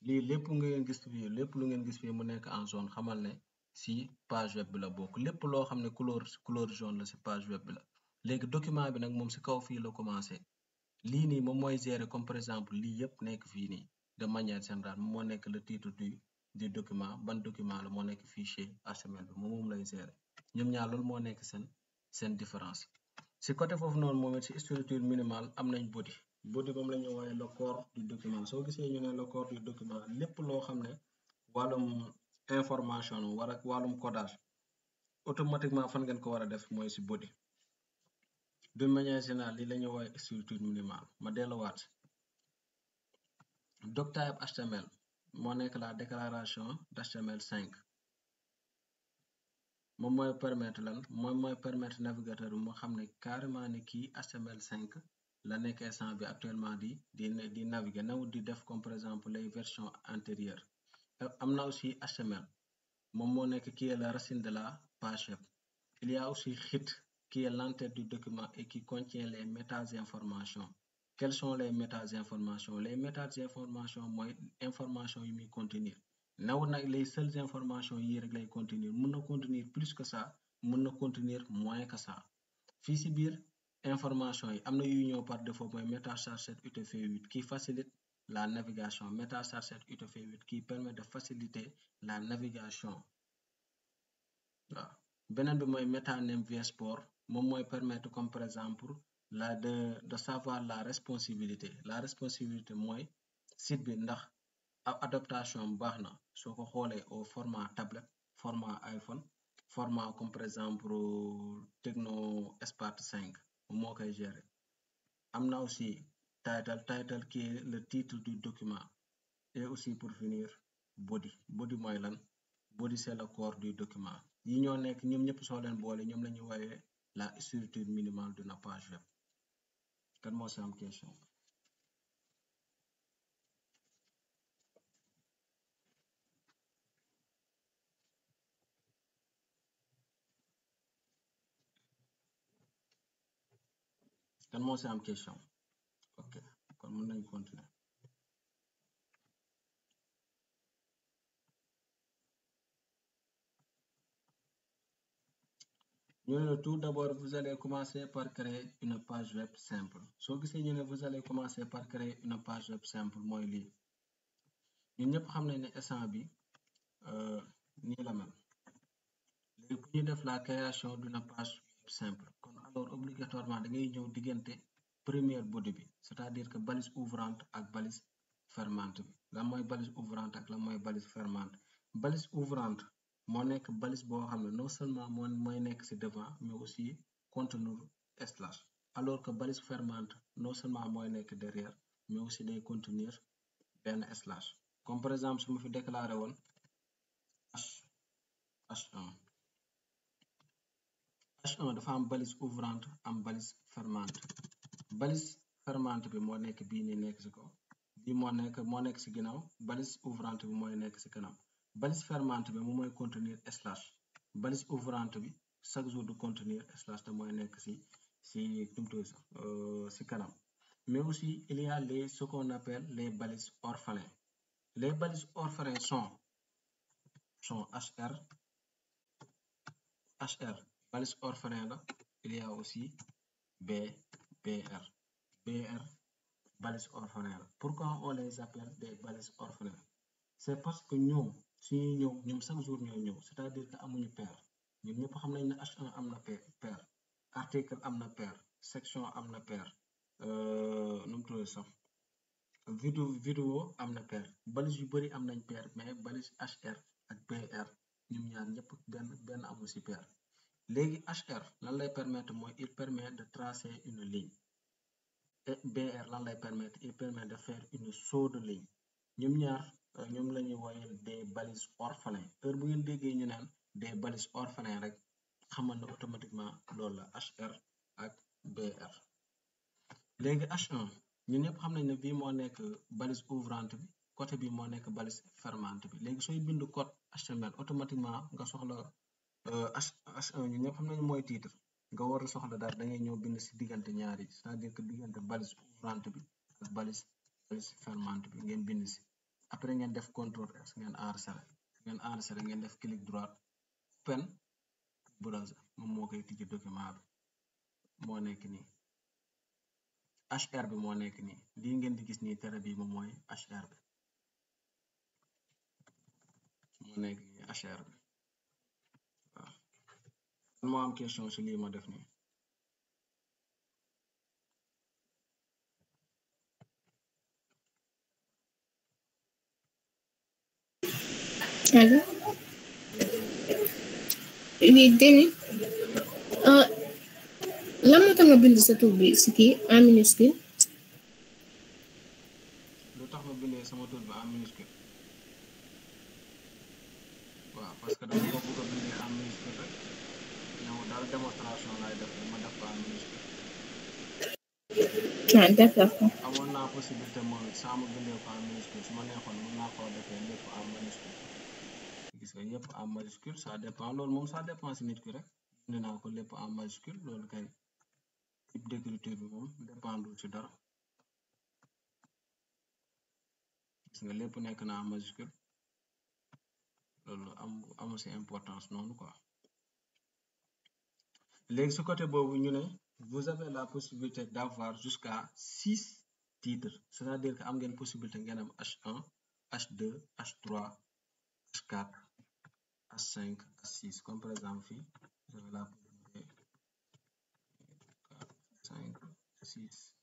lii lépp ngeen gis fii lépp lu ngeen gis fii mu nekk en jaune xamal ne si page web bi la bokk lépp loo xam ne couleur jaune la si page web bi la léegi document bi nag moom si kaw fii la commencé lii nii moom mooy gérer comme par exemple lii yëpp nekk fii nii de manière générale moom moo nekk le titre du document ban document la moo nekk fichier HTML bi moom lay gérer ñoom ñaar loolu moo nekk seen différence si côté foofu noonu moom it si structure minimale am nañ body moom la ñu woowee le corps du document soo gisee ñu ne le corps du document lépp loo xam ne wàllum information wala wàllum codage automatiquement fan ngeen ko war a def mooy si body d'une manière générale li la ñu woowee structure minimale ma delluwaat doc type HTML moo nekk la déclaration d'HTML5 moom mooy permettre lan moom mooy permettre navigateur bi mu xam ne carrément ne kii HTML5 la nekk instant bi actuellement di naviguer nawut di def comme par exemple les versions antérieures am na aussi HTML moom moo nekk qui est la racine de la page web il y a aussi HIT qui est l'entête du document et qui contient les méta-informations. Quelles sont les méta-informations? Les méta-informations mooy information yu muy contenir naw nag les seules informations yi rek lay contenir mën na contenir plus que ça mën na contenir moins que ça fii si biir information yi am na yu ñëw par défaut mooy MetaChat UTF-8 qui facilite la navigation MetaChat UTF-8 qui permet de faciliter la navigation waaw beneen bi mooy MetaName VSport moom mooy permettre comme par exemple de savoir la responsabilité mooy site bi ndax adaptation baax na soo ko xoolee au format tablette format iPhone format comme par exemple Tecno Spark 5 moo koy gérer am na aussi title qui est le titre du document et aussi pour finir body mooy lan body c'est le corps du document yi ñoo nekk ñoom ñëpp soo leen boole ñoom la ñu woowee la structure minimale d'une page web kan moo si am question kan moo si am question ok kon mën nañ continuer ñu ne tout d'abord vous allez commencer par créer une page web simple soo gisee ñu ne vous allez commencer par créer une page web simple mooy lii ñun ñëpp xam nañ ne instant bi nii la mel léegi bu ñu def la création d'une page web simple kon alors obligatoirement da ngay ñëw diggante première body bi c'est-à-dire que balise ouvrante ak balise fermante bi lan mooy balise ouvrante ak lan mooy balise fermante balise ouvrante moo nekk balise boo xam ne non seulement mooy nekk ci devant mais aussi contenir slash alors que balise fermante non seulement mooy nekk derrière mais aussi day contenir benn slash comme par exemple su ma fi déclaré woon H1 dafa am balise ouvrante am balise fermante balise fermante bi moo nekk bii nii nekk ci kaw bii moo nekk ci ginnaaw balise ouvrante bi mooy nekk ci kanam balise fermante bi moom mooy contenir slash balise ouvrante bi chaque jour du contenir slash te mooy nekk ci kanam mais aussi il y a ce qu'on appelle les balises orphelins les balises orphelins sont HR balise orphelin la il y a aussi BR balise orphelin la pourquoi on les appelle des balises orphelins c'est parce que ñoom suñuy ñoom chaque jour ñooy ñëw c'est-à-dire que amuñu paire ñun ñëpp xam nañ ne H1 am na paire article am na paire section am na paire nu mu tudd sax vidéo am na paire balise yu bëri am nañ paire mais balise HR ak BR ñoom ñaar ñëpp benn amul ci paire léegi HR lan lay permettre mooy il permet de tracer une ligne et BR lan lay permettre il permet de faire une saut de ligne ñoom ñaar ñoom la ñuy woowee des balises orphelins heure bu ngeen déggee ñu naan des balises orphelins rek xamal na automatiquement loolu la HR ak BR léegi H1 ñun ñëpp xam nañ ne bii moo nekk balise ouvrante bi côté bi moo nekk balise fermante bi léegi sooy bind code HTML automatiquement nga soxla H1 ñun ñëpp xam nañu mooy titre nga war a soxla daal da ngay ñëw bind ci diggante ñaari c'est-à-dire que diggante balise ouvrante bi ak balise fermante bi ngeen bind ci après ngeen def contrôle S ngeen enregistré ngeen def clic droit open browser moom moo koy tijji document bi moo nekk nii HR bi moo nekk nii lii ngeen di gis nii tere bi moom mooy HR bi moo nekk nii HR bi waaw moo am question ci lii ma def nii allo oui Déni lan moo tax nga bind sa tur bi ci kii en minuscule lu tax ma bindee sama tur bi en minuscule waaw parce que dama ko bëgg a bindee en minuscule rek ñëw daal démonstration laay def ma def ko en minuscule d'accord amoon naa possibilité moom it saa ma bindee ko en minuscule su ma neexoon mën naa koo defee lépp en majuscule gis nga yëpp en majuscule ça dépend loolu moom ça dépend si nit ki rek bind naa ko lépp en majuscule loolu kay type d'écriture bi moom dépendul ci dara gis nga lépp nekk na en majuscule loolu amu ci importance noonu quoi. léegi ci côté boobu ñu ne vous avez la possibilité d'avoir jusqu'à 6 titres, c'est-à-dire que am ngeen possibilité ngeen am H1 H2 H3 H4 H5 H6 comme par exemple fii vous avez la possibilité 4 5 6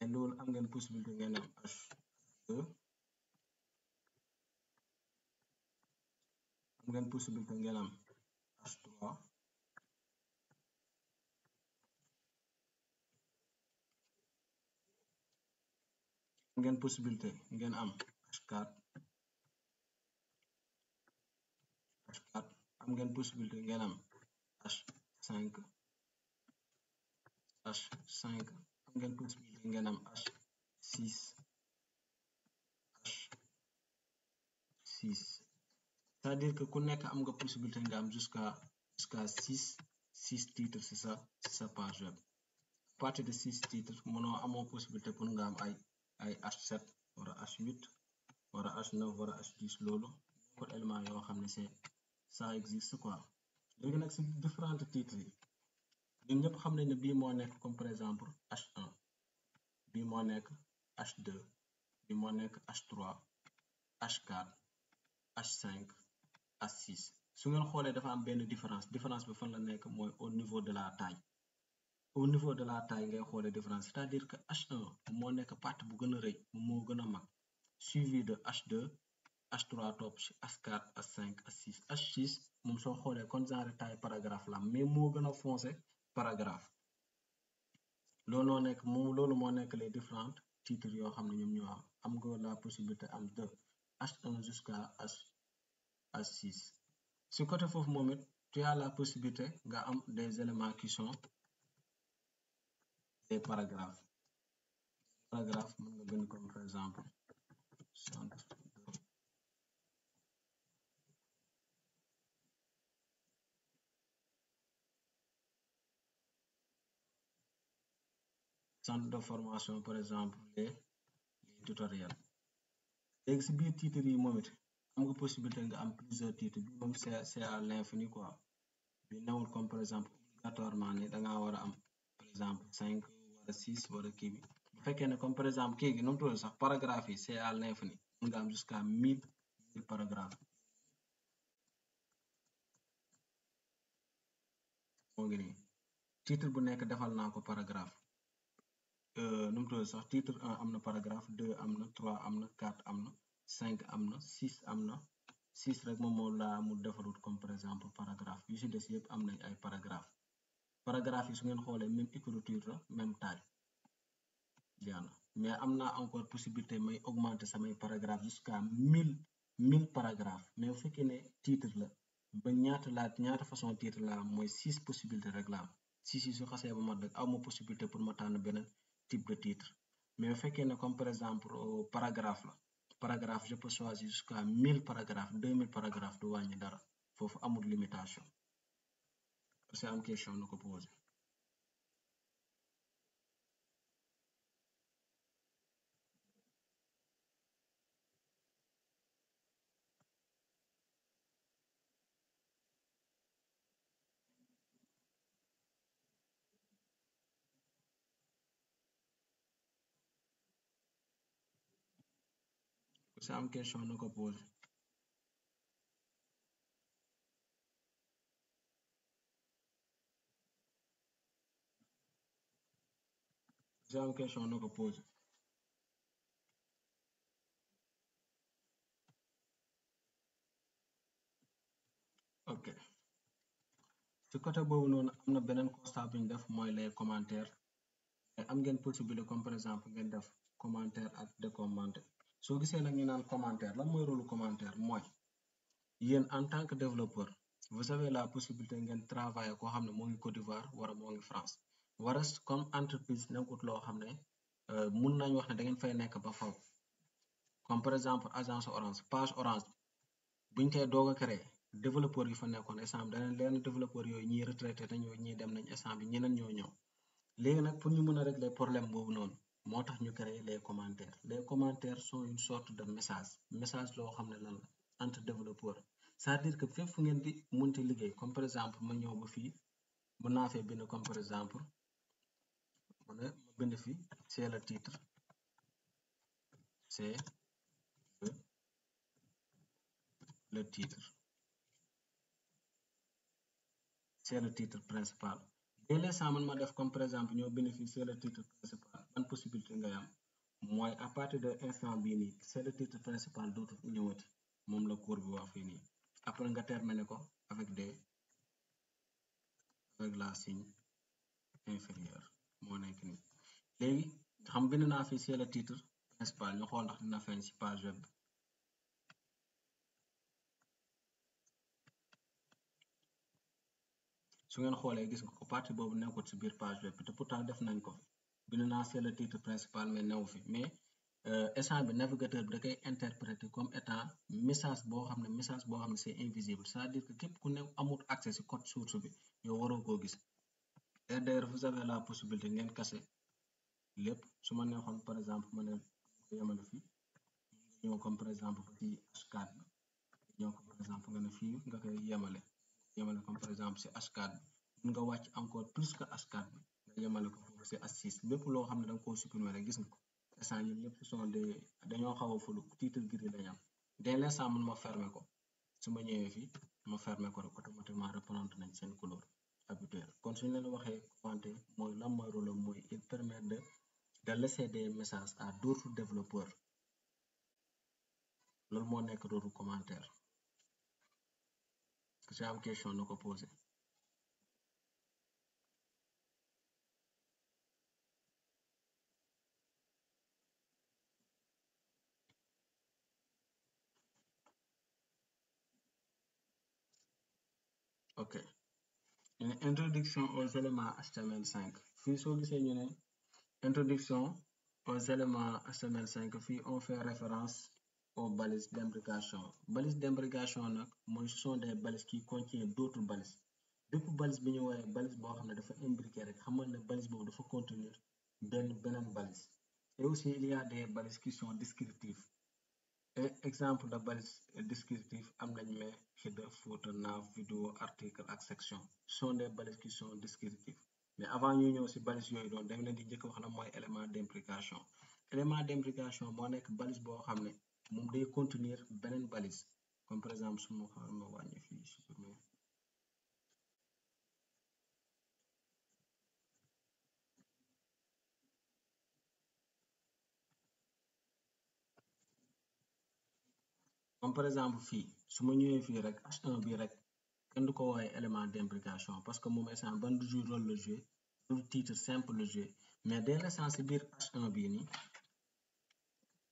et loolu am ngeen possibilité ngeen am H2 am ngeen possibilité ngeen am H3 am ngeen possibilité ngeen am H4 am ngeen possibilité ngeen am H5 am ngeen possibilité ngeen am H6 c'est-à-dire que ku nekk am nga possibilité nga am jusqu'à 6 titres ci sa page web. À partir de 6 titres mënoo amoo possibilité pour nga am ay H7 wala H8 wala H9 wala H10 loolu ko élément yoo xam ne ça existe quoi. léegi nag ci différents titres yi ñun ñëpp xam nañ ne bii moo nekk comme par exemple H1 bii moo nekk H2 bii moo nekk H3 H4 H5 H6 su ngeen xoolee dafa am benn différence bi fan la nekk mooy au niveau de la taille. Au niveau de la taille ngay xoolee différence, c'est-à-dire que H1 moo nekk partie bu gën a rëy moo gën a mag suivi de H2 H3 topp ci H4 H5 H6 H6 moom soo xoolee kon genre taille paragraphe la mais moo gën a foncé paragraphe. loolu moo nekk les différents titres yoo xam ne ñoom ñoo am nga la possibilité am de H1 jusqu'à H6. ci côté foofu moom it tu as la possibilité nga am des éléments qui sont des paragraphes mën nga bind comme par exemple centre de formation par exemple les tutoriels. léegi ci biir titres yi moom it am nga possibilité nga am plusieurs titres bi moom c'est à l'infini quoi bi newul comme par exemple obligatoirement ne dangaa war a am par exemple 5 wala 6 wala kii bi bu fekkee ne comme par exemple kii gi nu mu tudd sax paragraphe yi c'est à l'infini mën nga am jusqu'à 1000 paragraphes moo ngi nii titre bu nekk defal naa ko paragraphe nu mu tudd sax titre 1 am na paragraphe 2 am na 3 am na 4 am na 5 am na 6 am na 6 rek moom moo laa mu defarut comme par exemple paragraphe yu ci des yëpp am nañ ay paragraphe yi su ngeen xoolee même écriture la même taille jaana mais am naa encore possibilité may augmenter samay paragraphe jusqu'à 1000 paragraphes mais bu fekkee ne titre la ba ñaata façon titre la am mooy 6 possibilités rek la am 6 yi su xasee ba mat rek aw ma possibilité pour ma tànn beneen type de titre mais bu fekkee ne comme par exemple paragraphe je peux choisir jusqu'à 1000 paragraphes 2000 paragraphes du wàññi dara foofu amul limitation c'est am question na ko posé. c'est am question na ko posé. c'est am question na ko posé. ok ci côté boobu noonu am na beneen constat bu ñu def mooy les commentaires mais am ngeen possibilité comme par exemple ngeen def commentaire ak décommenter soo gisee nag ñu naan commentaire lan mooy rôle commentaire mooy yéen en tant que développeur vous avez la possibilité ngeen travailler koo xam ne moo ngi Côte d'Ivoire wala moo ngi France wala comme entreprise nekkut loo xam ne mun nañ wax ne da ngeen fay nekk ba faw comme par exemple agence Orange page Orange buñ koy doog a créer développeur yi fa nekkoon instant daneen leen développeur yooyu ñii retraité nañu ñii dem nañ instant bi ñeneen ñoo ñëw léegi nag pour ñu mën a régler problème boobu noonu moo tax ñu créer les commentaires sont une sorte de message loo xam ne lan la entre développeurs c'est-à-dire que fépp fu ngeen di munti liggéey comme par exemple ma ñëw ba fii mën naa fee bind comme par exemple ma bind fi c'est le titre c'est le titre c'est le titre principal dès l'instant man ma def comme par exemple ñoo bind fi c'est le titre principal ban possibilité ngay am mooy à partir de instant bii nii c'est le titre principal dootu ñëwati moom la cours bi wax fii nii après nga terminer ko avec la signe inférieur moo nekk nii léegi xam bind naa fi c'est le titre principal ñu xool ndax dina feeñ ci page web bi su ngeen xoolee gis nga ko partie boobu nekkul ci biir page web bi te pourtant def nañ ko bind naa c'est le titre principal mais newu fi mais instant bi navigateur bi da koy interpréter comme étant message boo xam ne c'est invisible c'est-à-dire que képp ku ne amul accès ci code source bi yow waroo koo gis et d'ailleurs vous avez la possibilité ngeen kase lépp su ma neexoon par exemple ma ne ko yemale fii ñëw comme par exemple ci H4 bi ñëw comme par exemple nga ne fii nga koy yemale comme par exemple ci H4 bi mun nga wàcc encore plus que H4 bi nga yemale ko foofu ci H6 bépp loo xam ne da nga koo supprimer rek gis nga ko instant ñun ñëpp sont dañoo xaw a fulu titre gris lañ am dès l'instant mun ma fermer ko su ma ñëwee fii ma fermer ko rek automatiquement reprendre nañ seen couleur habituelle kon suñu leen waxee commenter mooy lan mooy rôle mooy il permet de laisser des messages à d'autres développeurs loolu moo nekk rôle commentaire que si am question na ko poser ok une introduction aux éléments HTML5 fii soo gisee ñu ne introduction aux éléments HTML5 fii on fait référence aux balises d'imbrication balises d'imbrication nag mooy ce sont des balises qui contiennent d'autres balises bépp balise bi ñu woowee balise boo xam ne dafa imbriqué rek xamal ne balise boobu dafa contenir beneen balise et aussi il y a des balises qui sont descriptives et exemple de balise descriptive am nañ mais header footer nav vidéo article ak section ce sont des balises qui sont descriptives mais avant ñu ñëw ci balise yooyu doon dañ leen di njëkk wax la mooy élément d'imbrication moo nekk balise boo xam ne moom day contenir beneen balise comme par exemple su ma xaar ma wàññi fii supprimer comme par exemple fii su ma ñëwee fii rek H1 bi rek kenn du ko woowee élément d'imbrication parce que moom instant ban rôle la jouer rôle titre simple la jouer mais dès l'instant ci biir H1 bii nii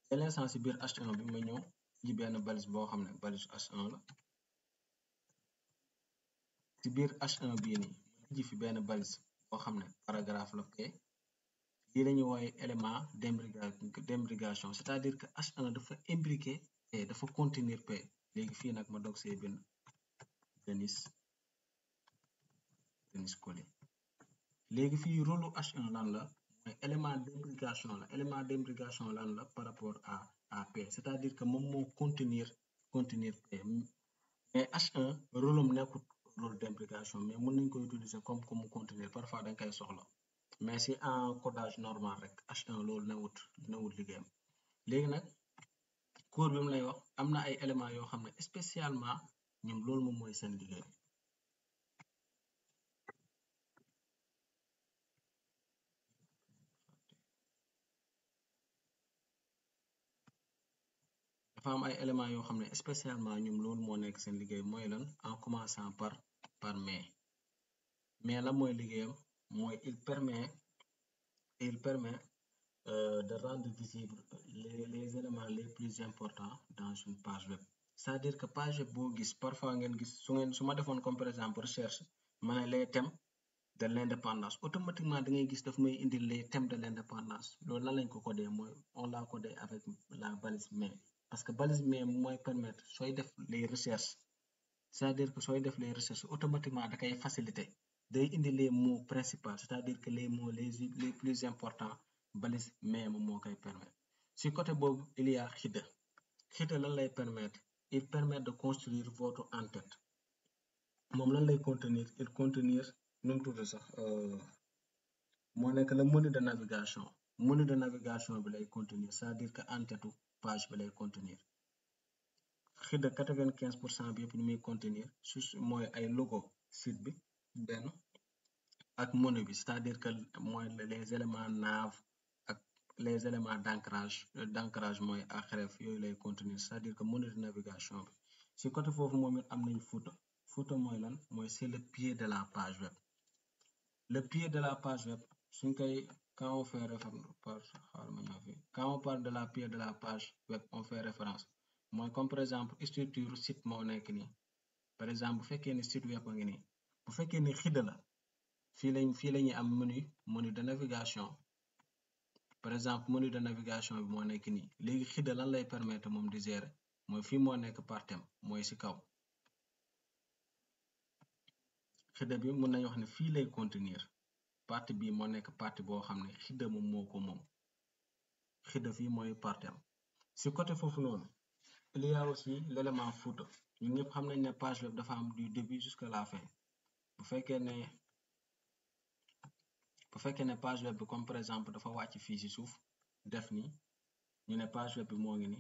dès l'instant ci biir H1 bi ma ñëw ji benn balise boo xam ne balise H1 la ci biir H1 bii nii ma ji fi benn balise boo xam ne paragraphe la P lii la ñuy woowee élément d'imbrication c'est-à-dire que H1 dafa imbriqué P dafa contenir P léegi fii nag ma doog see bind Denis Collé léegi fii rôle H1 lan la mooy élément d'imbrication lan la par rapport à P c'est-à-dire que moom moo contenir P mais H1 rôle am nekkul rôle d'imbrication mais mën nañ ko utiliser comme mu contenir parfois dañ koy soxla mais si en codage normal rek H1 loolu newut liggéeyam léegi nag cours bi mu lay wax am na ay éléments yoo xam ne spécialement ñoom loolu moom mooy seen liggéey dafa am ay éléments yoo xam ne spécialement ñoom loolu moo nekk seen liggéey mooy lan en commençant par mais la mooy liggéeyam mooy il permet de rendre visible les éléments les plus importants dans une page web c'est-à-dire que page web boo gis parfois ngeen gis su ma defoon comme par exemple recherche ma ne les thèmes de l'indépendance automatiquement da ngay gis daf may indi les thèmes de l'indépendance loolu lan lañ ko codé mooy on l'a codé avec la balise mais parce que balise mais mooy permettre sooy def les recherches c'est-à-dire que sooy def les recherches automatiquement da koy faciliter day indi les mots principaux c'est-à-dire que les mots les plus importants balise mais moom moo koy permettre si côté boobu il y a header lan lay permettre il permet de construire votre en-tête moom lan lay contenir il contenir nu mu tudd sax moo nekk le menu de navigation bi lay contenir c'est-à-dire que en-tête page bi lay contenir xëy na 95% bi yëpp lu muy contenir su mooy ay logo site bi benn ak menu bi c'est-à-dire que mooy les éléments nav ak les éléments d'ancrage mooy href yooyu lay contenir c'est-à-dire que menu de navigation bi si côté foofu moom it am nañ footer mooy lan mooy c'est le pied de la page web le pied de la page web suñ koy quand on fait référence quand on parle de la pied de la page web on fait référence mooy comme par exemple structure site moo nekk nii par exemple bu fekkee ni site web a ngi nii bu fekkee ni xidda la fii la ñuy am menu de navigation par exemple menu de navigation bi moo nekk nii léegi xidda lan lay permettre moom di gérer mooy fii moo nekk partem mooy ci kaw xidda bi mun nañu wax ne fii lay contenir partie bi moo nekk partie boo xam ne xidda moom moo ko moom xidda fii mooy partem ci côté foofu noonu il y a aussi l'élément footer ñun ñëpp xam nañ ne page web dafa am du début jusqu'à la fin bu fekkee ne page web bi comme par exemple dafa wàcc fii ci suuf def ni ñu ne page web bi moo ngi ni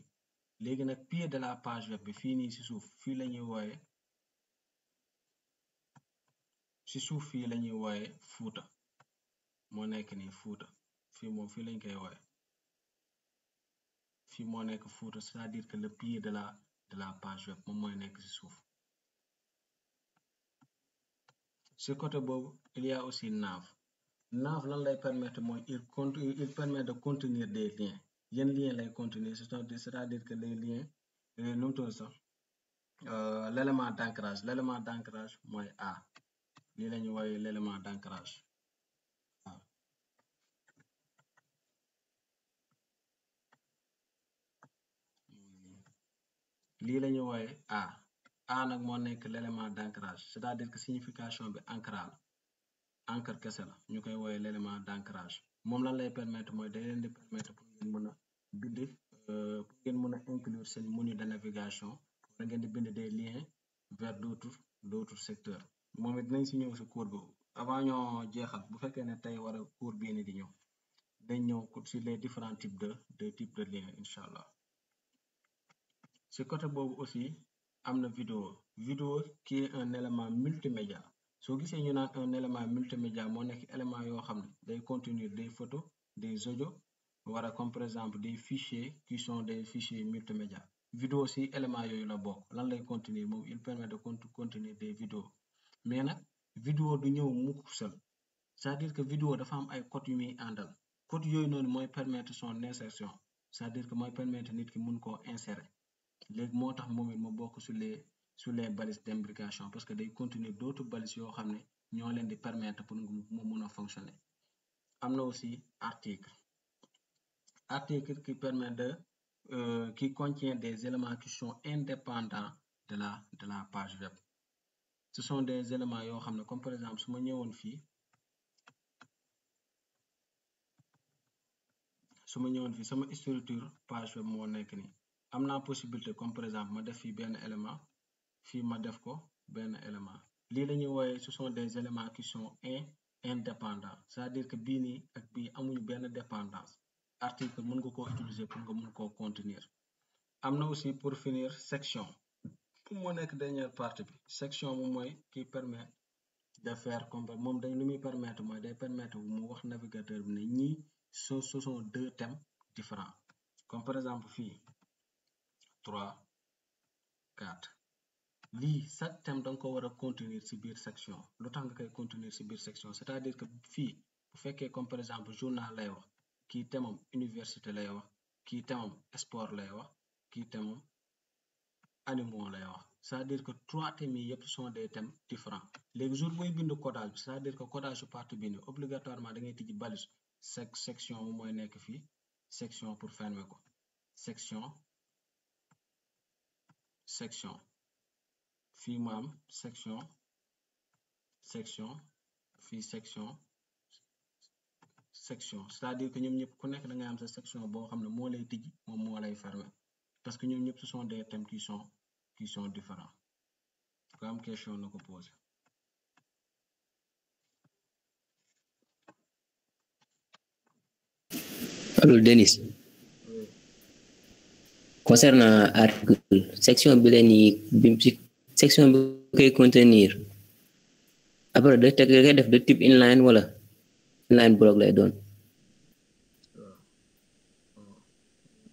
léegi nag pied de la page web bi fii nii ci suuf fii la ñuy wooye ci suuf fii la ñuy wooye footer moo nekk nii footer fii moom fii lañ koy wooye fii moo nekk footer c'est-à-dire que le pied de la page web moom mooy nekk ci suuf ci côté boobu il y a aussi nav lan lay permettre mooy il permet de contenir des liens yan liens lay contenir c'est-à-dire que les liens nu mu tudd sax l'élément d'ancrage mooy A lii la ñu wooye l'élément d'ancrage lii la ñu wooye A nag moo nekk l'élément d'ancrage c'est-à-dire que signification bi encre kese la ñu koy wooye l'élément d'ancrage moom lan lay permettre mooy day leen di permettre pour ngeen mën a bind pour ngeen mën a inclure seen menu de navigation wala ngeen di bind des liens vers d'autres secteurs moom it dinañ ci ñëw ci cours bi avant ñoo jeexal bu fekkee ne tey war a cours bii ni di ñëw dañ ñëw sur les différents types de liens incha allah ci côté boobu aussi am na vidéo qui est un élément multimédia soo gisee ñu naan un élément multimédia moo nekk élément yoo xam ne day contenir des photos des audios wala comme par exemple des fichiers qui sont des fichiers multimédia vidéo ci élément yooyu la bokk lan lay contenir moom il permet de contenir des vidéos mais nag vidéo du ñëw mukk seul c'est-à-dire que vidéo dafa am ay code yu muy àndal code yooyu noonu mooy permettre son insertion c'est-à-dire que mooy permettre nit ki mun koo insérer léegi moo tax moom it mu bokk sur les balises d'imbrication parce que day contenir d'autres balises yoo xam ne ñoo leen di permettre pour mu mun a fonctionner am na aussi article qui permet qui contient des éléments qui sont indépendants de la page web ce sont des éléments yoo xam ne comme par exemple su ma ñëwoon fii sama structure page web moo nekk nii am naa possibilité comme par exemple ma def fii benn élément fii ma def ko benn élément lii la ñuy wooye ce sont des éléments qui sont indépendants c'est-à-dire que bii nii ak bii amuñu benn dépendance article mën nga koo utiliser pour nga mun koo contenir am na aussi pour finir section moo nekk dernière partie bi section moom mooy qui permet de faire comme moom dañ lu muy permettre mooy day permettre mu wax navigateur bi ne ñii ce sont deux thèmes différents comme par exemple fii 3 4 lii chaque thème da nga ko war a contenir ci biir section lu tax nga koy contenir ci biir section c'est-à-dire que fii bu fekkee comme par exemple journal lay wax kii thèmam université lay wax kii thèmam sport lay wax kii thèmam animaux lay wax c'est-à-dire que 3 thèmes yi yëpp sont des thèmes différents léegi jour booy bind codage bi c'est-à-dire que codage su partie bi ni obligatoirement da ngay tijji balise section moom mooy nekk fii section pour fermer ko section fii mu am section fii section c'est-à-dire que ñoom ñëpp ku nekk da ngay am sa section boo xam ne moo lay tijji moom moo lay fermer parce que ñoom ñëpp ce sont des thèmes qui sont qui sont différents ku am question na ko poser. Alors Denis, Oui. concernant article section bi leen section bi koy contenir après da koy def de type inline wala inline block lay doon.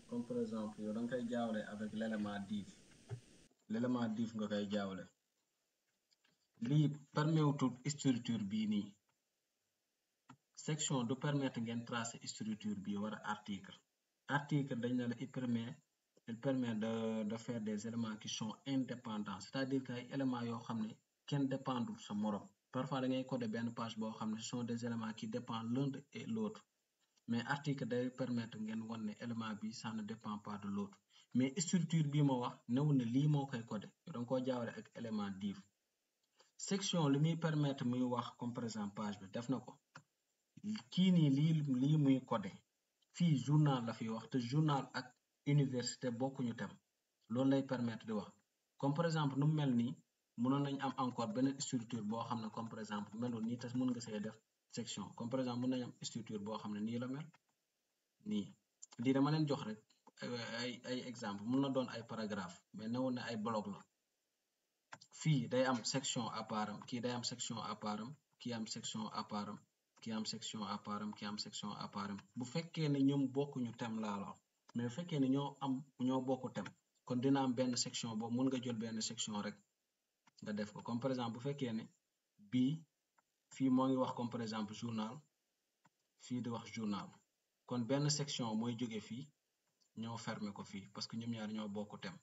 Comme par exemple yow da nga koy jaawale avec l'élément div nga koy jaawale lii permettre structure bii nii section du permettre ngeen tracer structure bii wala article dañ ne la il permet de faire des éléments qui sont indépendants c'est-à-dire que ay éléments yoo xam ne kenn dépendul sa morom parfois da ngay coder benn page boo xam ne ce sont des éléments qui dépendent l'un et l'autre mais article day permettre ngeen wan ne élément bi ça ne dépend pas de l'autre mais structure bii ma wax newul ne lii moo koy coder da nga koo jaawale ak élément div section li muy permettre muy wax comme par exemple page bi def na ko kii nii lii muy coder fii journal la fi wax te journal ak université bokkuñu tem loolu lay permettre di wax comme par exemple nu mel nii mënoon nañ am encore beneen structure boo xam ne comme par exemple melul nii te mën nga see def section comme par exemple mën nañ am structure boo xam ne nii la mel nii lii dama leen jox rek ay exemple mën na doon ay paragraphe mais newul ne ay bloc la fii day am section à part kii day am section à part kii am section à part kii am section à part kii am section à part bu fekkee ne ñoom bokkuñu tem laa la mais bu fekkee ne ñoo bokku tem kon dina am benn section boobu mën nga jël benn section rek nga def ko comme par exemple bu fekkee ne bii fii moo ngi wax comme par exemple journal fii di wax journal kon benn section mooy jóge fii ñoo fermer ko fii parce que ñoom ñaar ñoo bokku tem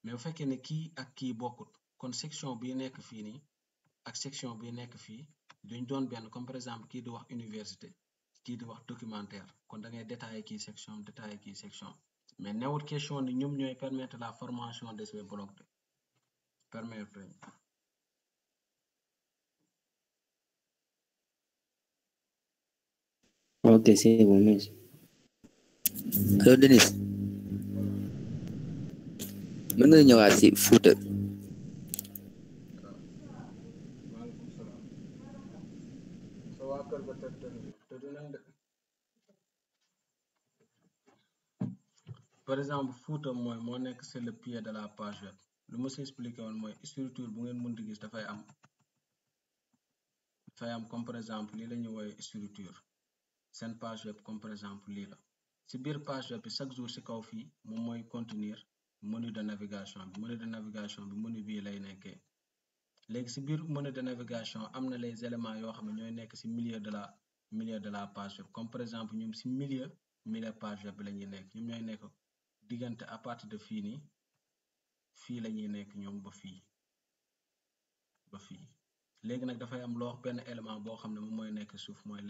mais bu fekkee ne kii ak kii bokkut kon section bi nekk fii nii ak section bi nekk fii duñ doon benn comme par exemple kii di wax université kii di wax documentaire kon da ngay détailler kii section mais newut question ni ñoom ñooy permettre la formation de ces blocs de permettre. Ok, c'est bon, merci. Alors Denis mën nga ñëwaat si Fouta. maaleykum salaam sa waa kër ba tëdd nañ de par exemple Fouta moo nekk c'est le pied de la page web lu ma si expliqué woon mooy structure bu ngeen mën di gis dafay am comme par exemple lii la ñuy woowee structure seen page web comme par exemple lii la si biir page web bi chaque jour si kaw fii moom mooy contenir menu de navigation bi menu bii lay nekkee léegi si biir menu de navigation am na les éléments yoo xam ne ñooy nekk si milieu de la page web comme par exemple ñoom si milieu page web bi la ñuy nekk ñoom ñooy nekk diggante à partir de fii nii fii la ñuy nekk ñoom ba fii léegi nag dafay am loo benn élément boo xam ne moom mooy nekk suuf mooy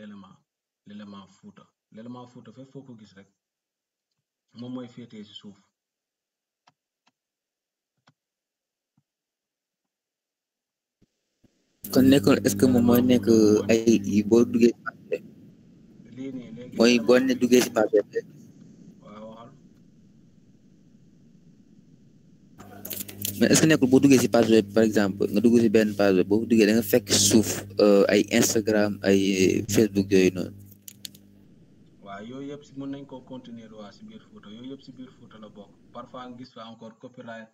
l'élément Fouta fépp foo ko gis rek moom mooy féetee ci suuf kon nekkoon est-ce que moom mooy nekk ay boo duggee lii nii léegi mooy boo ne duggee si page web waaw waxal mais est-ce que nekkul boo duggee si page web par exemple nga dugg si benn page web boo duggee da nga fekk suuf ay Instagram ay Facebook yooyu noonu. waaw yooyu yëpp si mën nañ koo continuer waa si biir Fouta yooyu yëpp si biir Fouta la bokk parfois nga gis fa encore copyright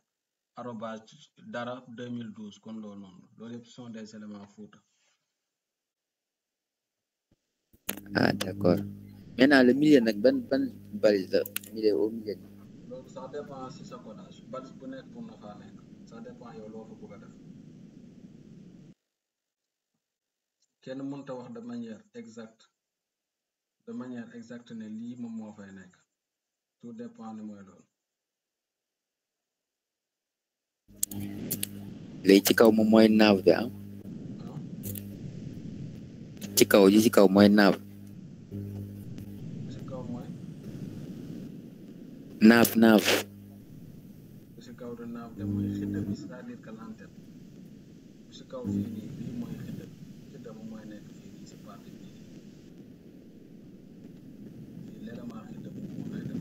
arobase dara 2012 kon loolu yëpp sont des éléments Fouta. Ah d'accord maintenant le milieu nag ban balise la milieu au milieu. loolu ça dépend si sa codage balise bu nekk mun na faa nekk ça dépend yow loo fa bëgg a def kenn mënta wax de manière exacte ne lii moom moo fay nekk tout dépend ni mooy loolu. léegi ci kaw moom mooy naav bi ci kaw ji ci kaw mooy naav. si kaw mooy. naaf. si kaw de naaf de mooy xidda bi c'est-à-dire que l'antenne si kaw fii nii lii mooy xidda bu mooy nekk fii nii si partie bii nii fii l'élément xidda bu moo fay def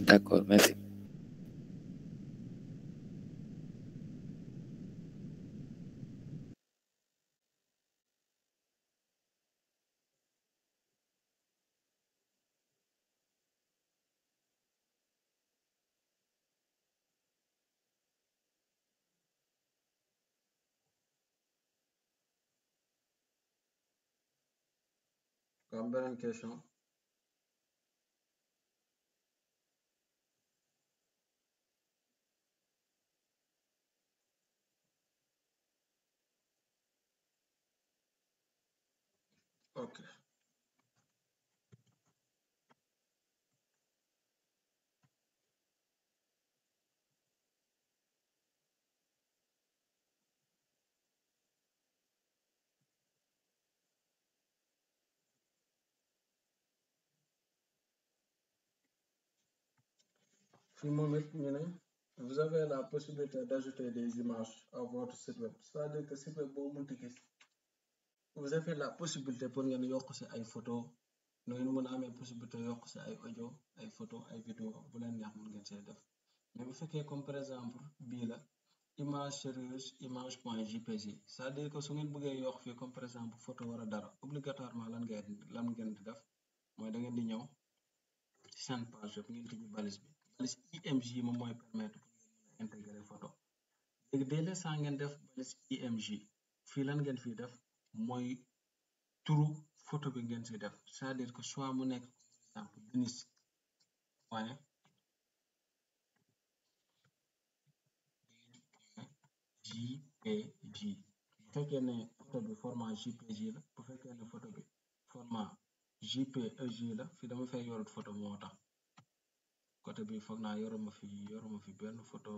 D'accord, merci. Comme beneen question. Ok. Fii moom it ñu ne vous avez la possibilité d'ajouter des images à votre site web, c'est-à-dire que site web boo mënti gis vous avez la possibilité pour ngeen yokk ci ay photo nu ngeen mën a amee possibilité yokk ci ay audio ay photo ay vidéo bu leen neex mën ngeen see def mais bu fekkee comme par exemple bii la image sérieuse image point jpg c'est-à-dire que su ngeen bëggee yokk fii comme par exemple photo wala dara obligatoirement lan ngeen di def mooy da ngeen di ñëw ci seen page web ngeen tijji balise bi balise img moom mooy permettre pour ngeen mën a intégrer photo léegi dès l'instant ngeen def balise img fii lan ngeen fii def mooy turu photo bi ngeen ci def c'est-à-dire que soit mu nekk par exemple Denis point jpg bu fekkee ne photo bi format jpg la bu fekkee ne photo bi format jpeg la fi dama fay yorut photo moo tax côté bi foog naa yoruma fi benn photo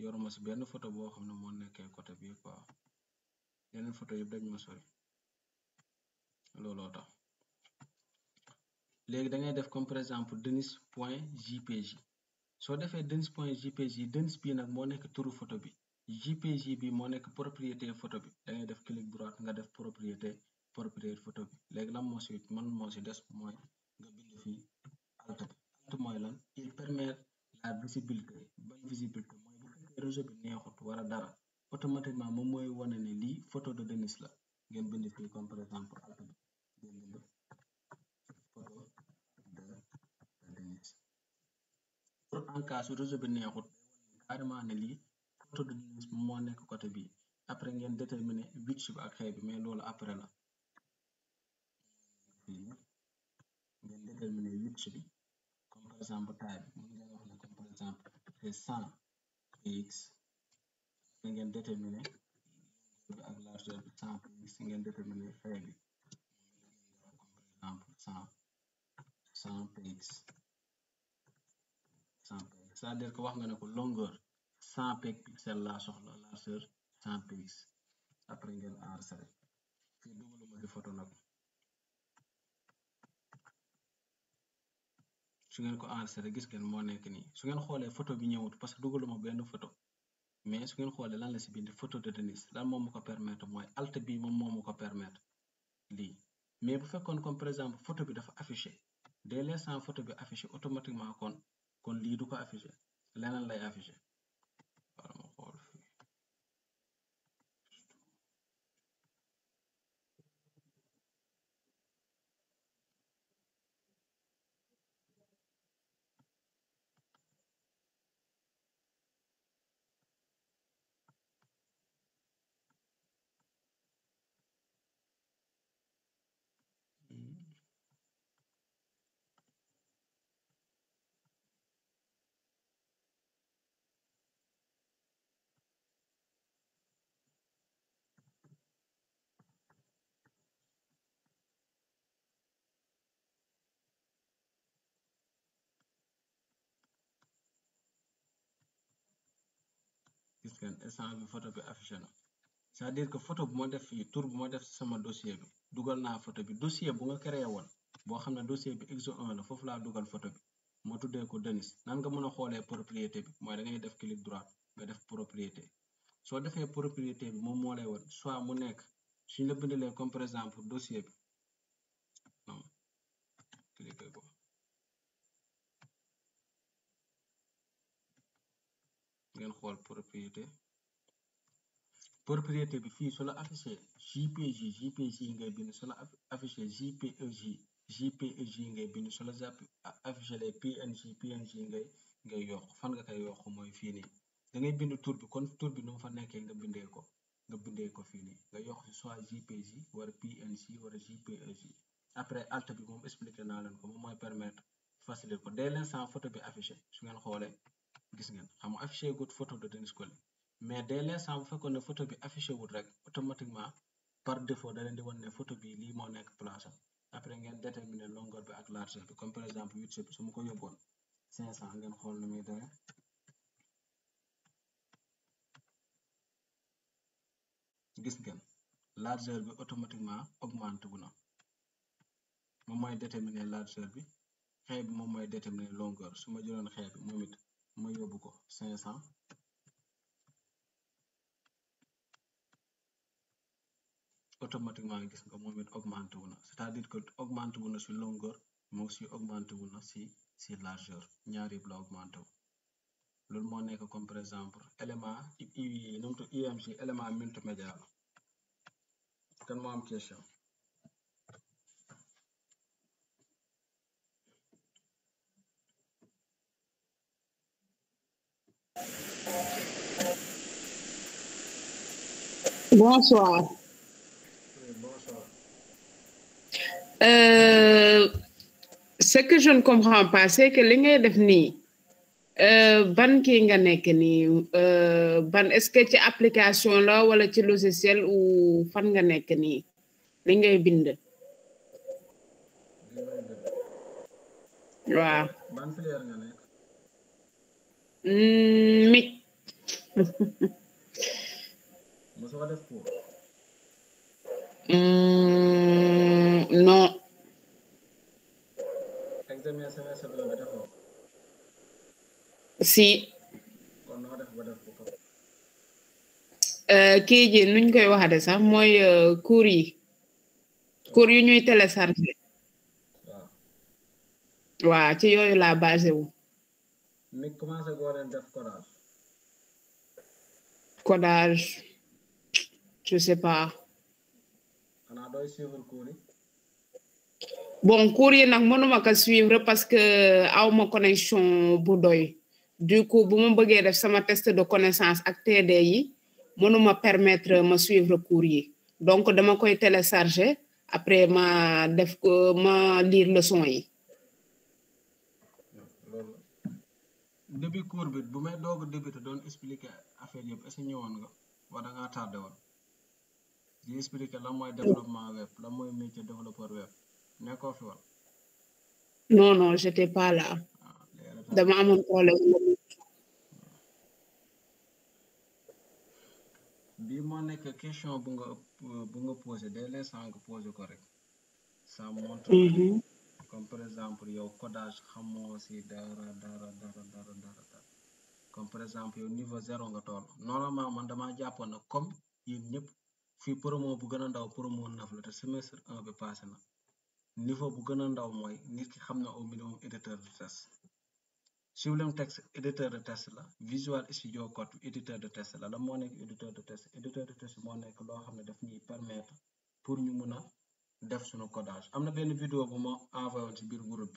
yoruma ci benn photo boo xam ne moo nekkee côté bi quoi yeneen photo yëpp dañ ma sori looloo tax léegi da ngay def comme par exemple denis point jpg soo defee denis point jpg denis bii nag moo nekk turu photo bi jpg bi moo nekk propriété photo bi da ngay def clic droit nga def propriété photo bi léegi lan moo ci des mooy nga bind fii alt bi alt mooy lan il permet la visibilité ban visibilité mooy bu fekkee réseau bi neexut wala dara automatiquement moom mooy wane ne lii photo de Denis la ngeen bind fii comme par exemple alt bi ngeen bind photo de Denis pour en cas su réseau bi neexut carrément ne lii photo de Denis moo nekk côté bi après ngeen déterminer width bi ak xëy bi mais loolu après la fii ngeen déterminer width bi comme par exemple taille bi mën ngeen wax ne comme par exemple c'est 100 px ngeen déterminer bi ak largeur bi 100 px ngeen déterminer xëy bi comme par exemple 100 px 100 px c'est-à-dire que wax nga ne ko longueur 100 pixels laa soxla largeur 100 px après ngeen enregistré fii dugaluma fi photo nag su ngeen ko enregistré gis ngeen moo nekk nii su ngeen xoolee photo bi ñëwut parce que dugaluma benn photo mais su ngeen xoolee lan la ci bind photo de Denis lan moo ma ko permettre mooy alt bi moom moo ma ko permettre lii mais bu fekkoon comme par exemple photo bi dafa affiché dès l'instant photo bi affiché automatiquement kon lii du ko affiché leneen lay affiché wala ma xool fii gis ngeen instant bi photo bi affiché na c'est-à-dire que photo bu ma def fii tour bu ma def sama dossier bi dugal naa photo bi dossier bu nga créé woon boo xam ne dossier bi exo 1 la foofu laa dugal photo bi ma tuddee ko Denis nan nga mën a xoolee propriété bi mooy da ngay def clic droit nga def propriété soo defee propriété bi moom moo lay woon soit mu nekk suñ la bindalee comme par exemple dossier bi non cliquer ko ngeen xool propriété bi fii su la affiché JPG ngay bind su la affiché JPEG ngay bind su la affiché les PNG ngay yokk fan nga koy yokk mooy fii nii da ngay bind tur bi kon tur bi nu mu fa nekkee nga bindee ko fii nii nga yokk si soit JPG wala PNG wala JPEG après alt bi moom expliqué naa leen ko moom mooy permettre faciliter ko dès l'instant photo bi affiché su ngeen xoolee gis ngeen xam nga affiché gut photo de Denis Coly mais dès l'instant bu fekkoon ne photo bi affiché wut rek automatiquement par défaut da leen di wan ne photo bi lii moo nekk place am après ngeen déterminer longueur bi ak largeur bi comme par exemple 8 bi su ma ko yóbboon 500 ngeen xool nu muy demee gis ngeen largeur bi automatiquement augmenté wu na moom mooy déterminer largeur bi xeeb bi moom mooy déterminer longueur su ma jëloon xeeb bi moom it ma yóbbu ko 500 automatiquement gis nga moom it augmenté wu na c'est-à-dire que augmenté wu na si longueur mais aussi augmenté wu na si largeur ñaar yëpp la augmenté wu loolu moo nekk comme par exemple élément IMG élément multimédia la kan moo am question Bonsoir. Bonsoir. Ce que je ne comprends pas, c'est que li ngay def nii ban kii nga nekk nii ban est-ce que ci application la wala ci logiciel ou fan nga nekk nii li ngay bind. waaw. ban filière nga nekk. mi. mosoo def cours. non. examen semestre bi defoo. si. kon noo def ba def ko. kii ji nuñ koy waxate sax mooy cours yi. cours yu ñuy télécharger. waaw ci yooyu laa basé wu. mi commencé goo leen def codage. Codage, je sais pas. xanaa doy suivre cours yi. Bon, cours yi nag mënuma ko suivre parce que awma connexion bu doy. Du coup, bu ma bëggee def sama test de connaissance ak TD yi mënuma permettre ma suivre cours yi. Donc dama koy télécharger après ma def ko ma lire leçon yi. loolu début cours bi bu may doog a débuter doon expliquer affaire yëpp est-ce que ñëwoon nga wala da ngaa tardé woon di expliquer lan mooy développement web lan mooy métier développeur web nekkoo fi woon. Non non j'étais pas là. dama amoon problème. bii moo nekk question bu nga posé dès l'instant nga posé ko rek ça montre comme par exemple yow codage xamoo si dara comme par exemple yow niveau 0 nga toll normalement man damaa jàppoon na comme yéen ñëpp fii promo bu gën a ndaw promo 9 la te semestre 1 bi passé na niveau bu gën a ndaw mooy nit ki xam na au minimum éditeur de test Sublime Text éditeur de test la Visual Studio Code éditeur de test la moo nekk éditeur de test moo nekk loo xam ne daf ñuy permettre pour ñu mun a def suñu codage am na benn vidéo bu ma envoyé woon ci biir groupe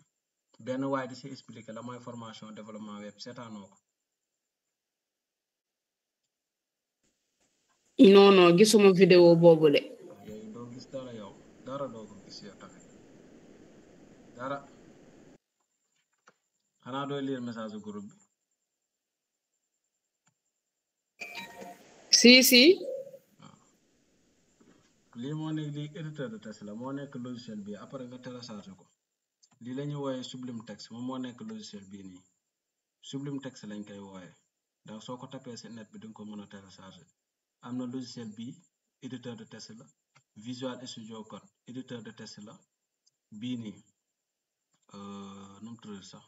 bi benn waaye di si expliquer la mooy formation développement web seetaanoo ko. non non gisuma vidéo boobu de. yooyu doo gis dara yow dara doo ko gis yow tamit dara xanaa dooy lire message du groupe bi. si. lii moo nekk lii éditeur de test la moo nekk logiciel bi après nga télécharger ko lii la ñuy wooyee Sublime Text moom moo nekk logiciel bii nii Sublime Text lañ koy wooyee donc soo ko tapee si net bi di nga ko mën a télécharger am na logiciel bii éditeur de test la Visual Studio Code éditeur de test la bii nii nu mu tudd sax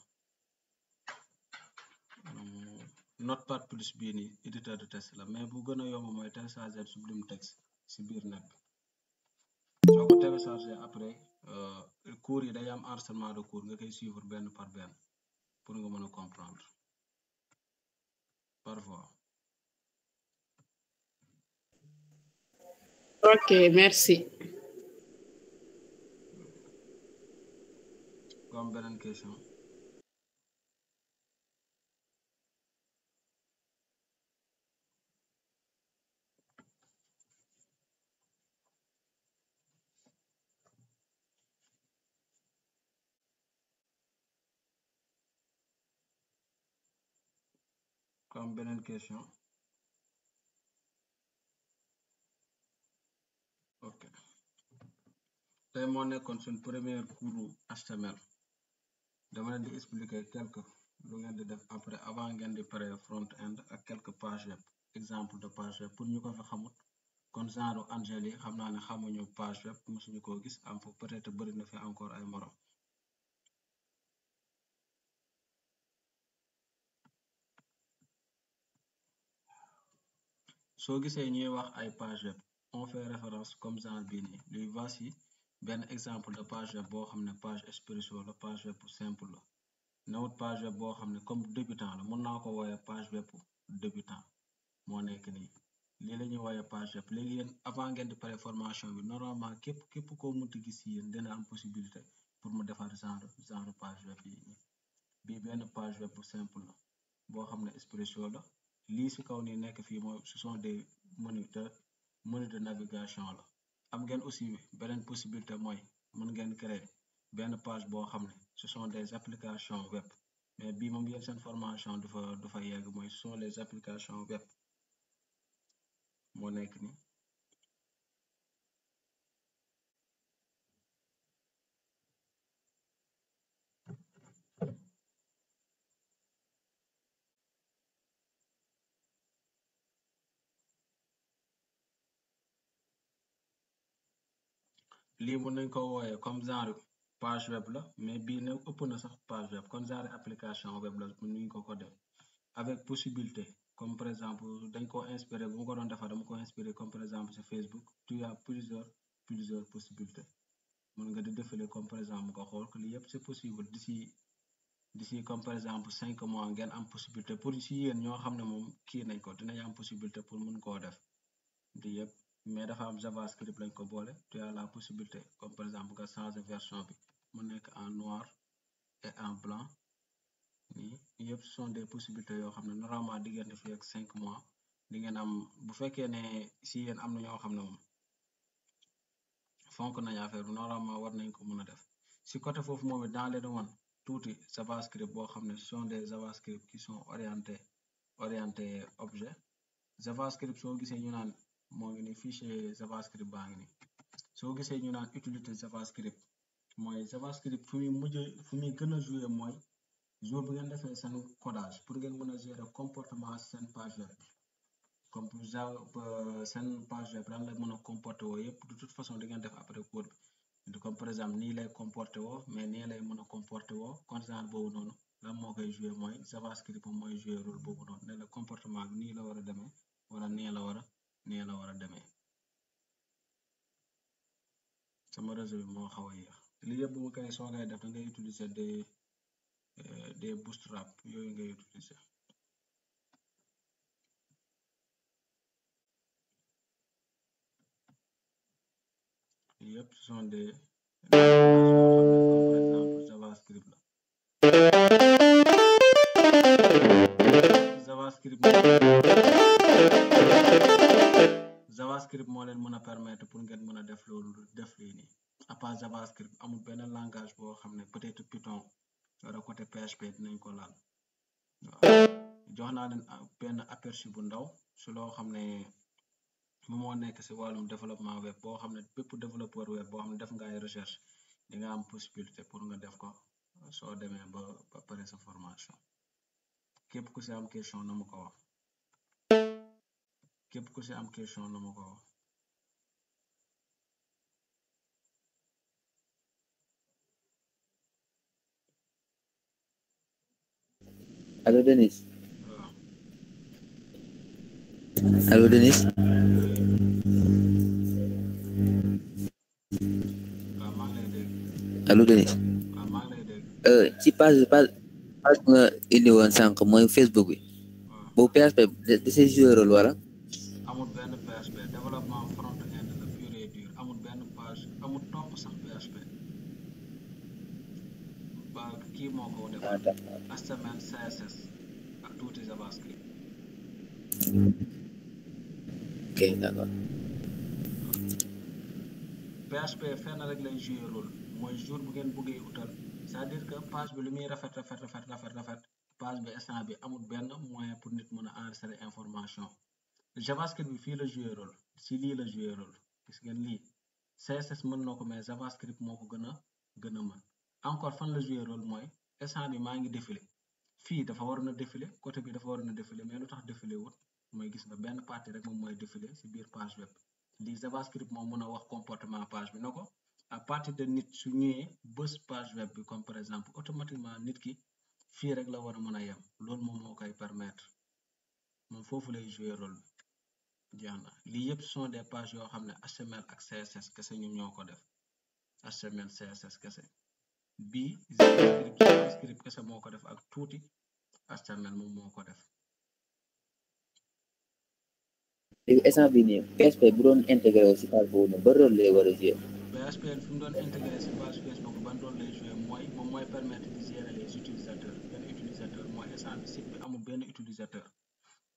Notepad plus bii nii éditeur de test la mais bu gën a yomb mooy télécharger Sublime Text si biir net bi soo ko télécharger après cours yi day am enregistrement de cours nga koy suivre benn par benn pour nga mën a comprendre. parfois. Ok, merci. Comme beneen question. Comme beneen question. Ok. tey moo nekkoon suñ première cours HTML dama leen di expliquer quelques lu ngeen di def après avant ngeen di pare front end ak quelques pages web exemple de page web pour ñu ko fi xamut kon genre Angel yi xam naa ne xamuñu page web mosuñu koo gis am fa peut-être bëri na fi encore ay morom. soo gisee ñuy wax ay page web on fait référence comme genre bii nii luy voici benn exemple de page web boo xam ne page espresso la page web bu simple la nawut page web boo xam ne comme débutant la mën naa ko wooye page web débutant moo nekk nii lii la ñuy wooye page web léegi yéen avant ngeen di pare formation bi normalement képp koo munti gis si yéen dina am possibilité pour mu defar genre page web yi nii bii benn page web bu simple la boo xam ne espresso la lii si kaw nii nekk fii mooy ce sont des menus de navigation la am ngeen aussi beneen possibilité mooy mën ngeen créer benn page boo xam ne ce sont des applications web mais bii moom yéen seen formation du fa yegg mooy ce sont les applications web moo nekk ni lii mën nañ ko wooyee comme genre page web la mais bii ne ëpp na sax page web kon genre application web la mën nañ ko def avec possibilité comme par exemple dañ ko inspiré bu ma ko doon defar dama ko inspiré comme par exemple sur Facebook tu as plusieurs possibilités mën nga di défiler comme par exemple nga xool que lii yëpp c'est possible d'ici comme par exemple 5 mois ngeen am possibilité pour si yéen ñoo xam ne moom kii nañ ko dinañ am possibilité pour mën koo def di yëpp mais dafa am JavaScript lañ ko boole tu as la possibilité comme par exemple nga changer version bi mu nekk en noir et en blanc nii yëpp ce sont des possibilités yoo xam ne normalement diggante fii ak 5 mois di ngeen am bu fekkee ne si yéen am na ñoo xam ne moom fonk nañ affaire bi normalement war nañ ko mën a def si côté foofu moom it dans leen wan tuuti JavaScript boo xam ne ce sont des JavaScript qui sont orientés objet JavaScript soo gisee ñu naan moo ngi ni fichier JavaScript baa ngi ni soo gisee ñu naan utilité JavaScript mooy JavaScript fu muy gën a jouer mooy jour bi ngeen defee seen codage pour ngeen mën a gérer comportement seen page web comme seen page web lan la mën a comporter woo yëpp de toute façon di ngeen def après code bi comme par exemple nii lay comporter woo mais nii lay mën a comporter woo kon genre boobu noonu lan moo koy jouer mooy JavaScript moom mooy jouer rôle boobu noonu ne la comportement bi nii la war a demee wala nii la war a demee sama réseau bi moo xaw a yéex lii yëpp bu ma koy soo koy def da ngay utiliser des bootstrap yooyu ngay utiliser lii yëpp ce sont des comme par exemple JavaScript la JavaScript moo leen mën a permettre pour ngeen mën a def lii nii à part JavaScript amul benn langage boo xam ne peut-être Python wala côté PHP dinañ ko laal waaw jox naa leen benn aperçu bu ndaw su loo xam ne moo nekk si wàllum développement web boo xam ne bépp développeur web boo xam ne def nga ay recherche di nga am possibilité pour nga def ko soo demee ba pare sa formation képp ku si am question na ma ko wax képp ku si am question na ma ko wax allo Denis waaw allo Denis waaw maa ngi lay dégg allo Denis waaw maa ngi lay dégg ci page nga indi woon sànq mooy Facebook bi waaw boobu PHP da see joué rôle wala. amul benn PHP développement front end la pur et dur amul benn page amul topp sax PHP ba kii moo ko defal HTML CSS ak tuuti JavaScript. ok d'accord. PHP fenn rek lay jouer rôle mooy jour bu ngeen bëggee utal c'est-à-dire que page bi lu muy rafet page bi instant bi amul benn moyen pour nit mën a enregistrer information. JavaScript bi fii la jouer rôle si lii la jouer rôle gis ngeen lii CSS mën na ko mais JavaScript moo ko gën a mën encore fan la jouer rôle mooy instant bi maa ngi défilé fii dafa waroon a défilé côté bi dafa waroon a défilé mais lu tax défilé wut mooy gis nga benn partie rek moom mooy défilé si biir page web lii JavaScript moo mën a wax comportement page bi na ko à partir de nit su ñëwee bës page web bi comme par exemple automatiquement nit ki fii rek la war a mën a yem loolu moom moo koy permettre moom foofu lay jouer rôle bi jeex na lii yëpp sont des pages yoo xam ne HTML ak CSS kese ñun ñoo ko def HTML CSS kese bii JavaScript kese moo ko def ak tuuti HTML moom moo ko def. léegi instant bii nii PHP bu doon intégré aussi page boobu noonu ba rôle lay war a jouer. PHP fi mu doon intégré si page Facebook ban rôle lay jouer mooy moom mooy permettre de gérer les utilisateurs benn utilisateur mooy instant bi site bi amul benn utilisateur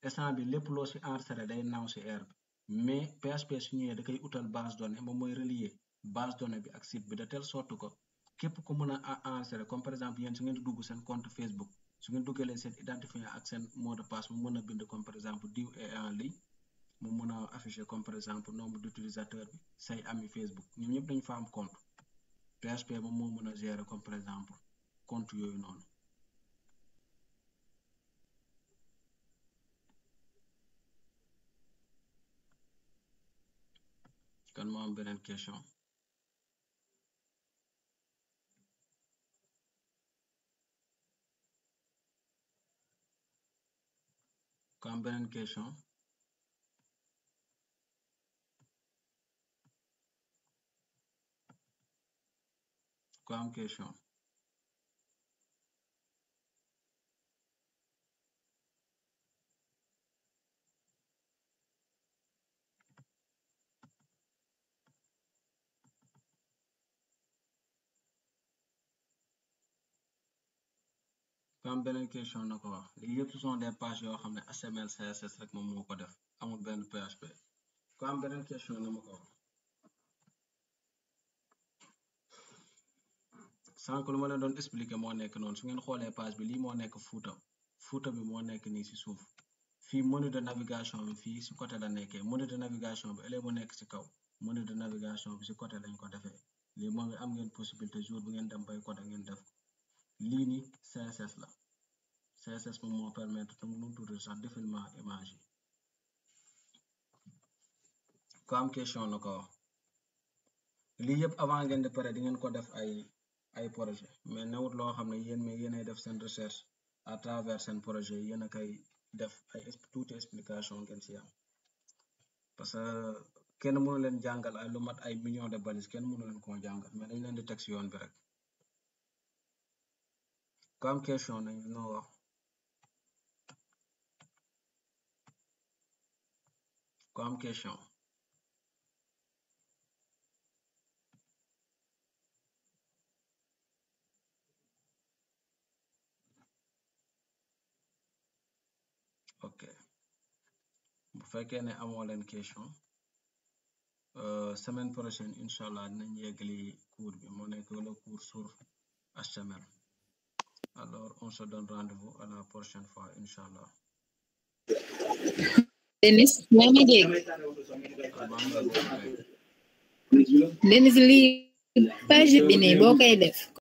instant bi lépp loo si enregistré day naaw si air bi mais PHP su ñëwee da koy utal base données moom mooy relier base données bi ak site bi de telle sorte que képp ku mën a enregistré comme par exemple yéen su ngeen di dugg seen compte Facebook su ngeen duggalee seen identifiant ak seen mot de passe mu mën a bind comme par exemple diw est en ligne mu mën a afficher comme par exemple nombre d'utilisateurs bi say ami Facebook ñoom ñëpp dañu fa am compte PHP moom moo mën a gérer comme par exemple compte yooyu noonu. kan moo am beneen question. ku am beneen question. ku am question. ku am beneen question na ko wax lii yëpp ce sont des pages yoo xam ne HTML CSS rek moom moo ko def amul benn PHP ku am beneen question na ma ko wax. sànq lu ma leen doon expliquer moo nekk noonu su ngeen xoolee page bi lii moo nekk fuuta bi moo nekk nii si suuf fii menu de navigation bi fii si côté la nekkee menu de navigation bi ëllëg mu nekk si kaw menu de navigation bi si côté lañ ko defee lii moom am ngeen possibilité jour bu ngeen dem bay côté ngeen def ko lii nii CSS la CSS moom moo permettre te mu tudd sax défilement image yi ku am question na ko wax lii yëpp avant ngeen di pare di ngeen ko def ay projet mais newut loo xam ne yéen mais yéenay def seen recherche à travers seen projet yéen a koy def ay tuuti explication ngeen ci am parce que kenn mënu leen jàngal ay lu mat ay millions de balises kenn mënu leen koo jàngal mais dañ leen di teg ci yoon bi rek ku am question nañ noo wax ku am question. ok bu fekkee ne amoo leen question semaine prochaine incha allah dinañ yeggali cours bi moo nekk le cours sur HTML alors on se donne rendez-vous à la prochaine fois incha allah. Denis yaa ngi dégg Denis lii page bi ne boo koy def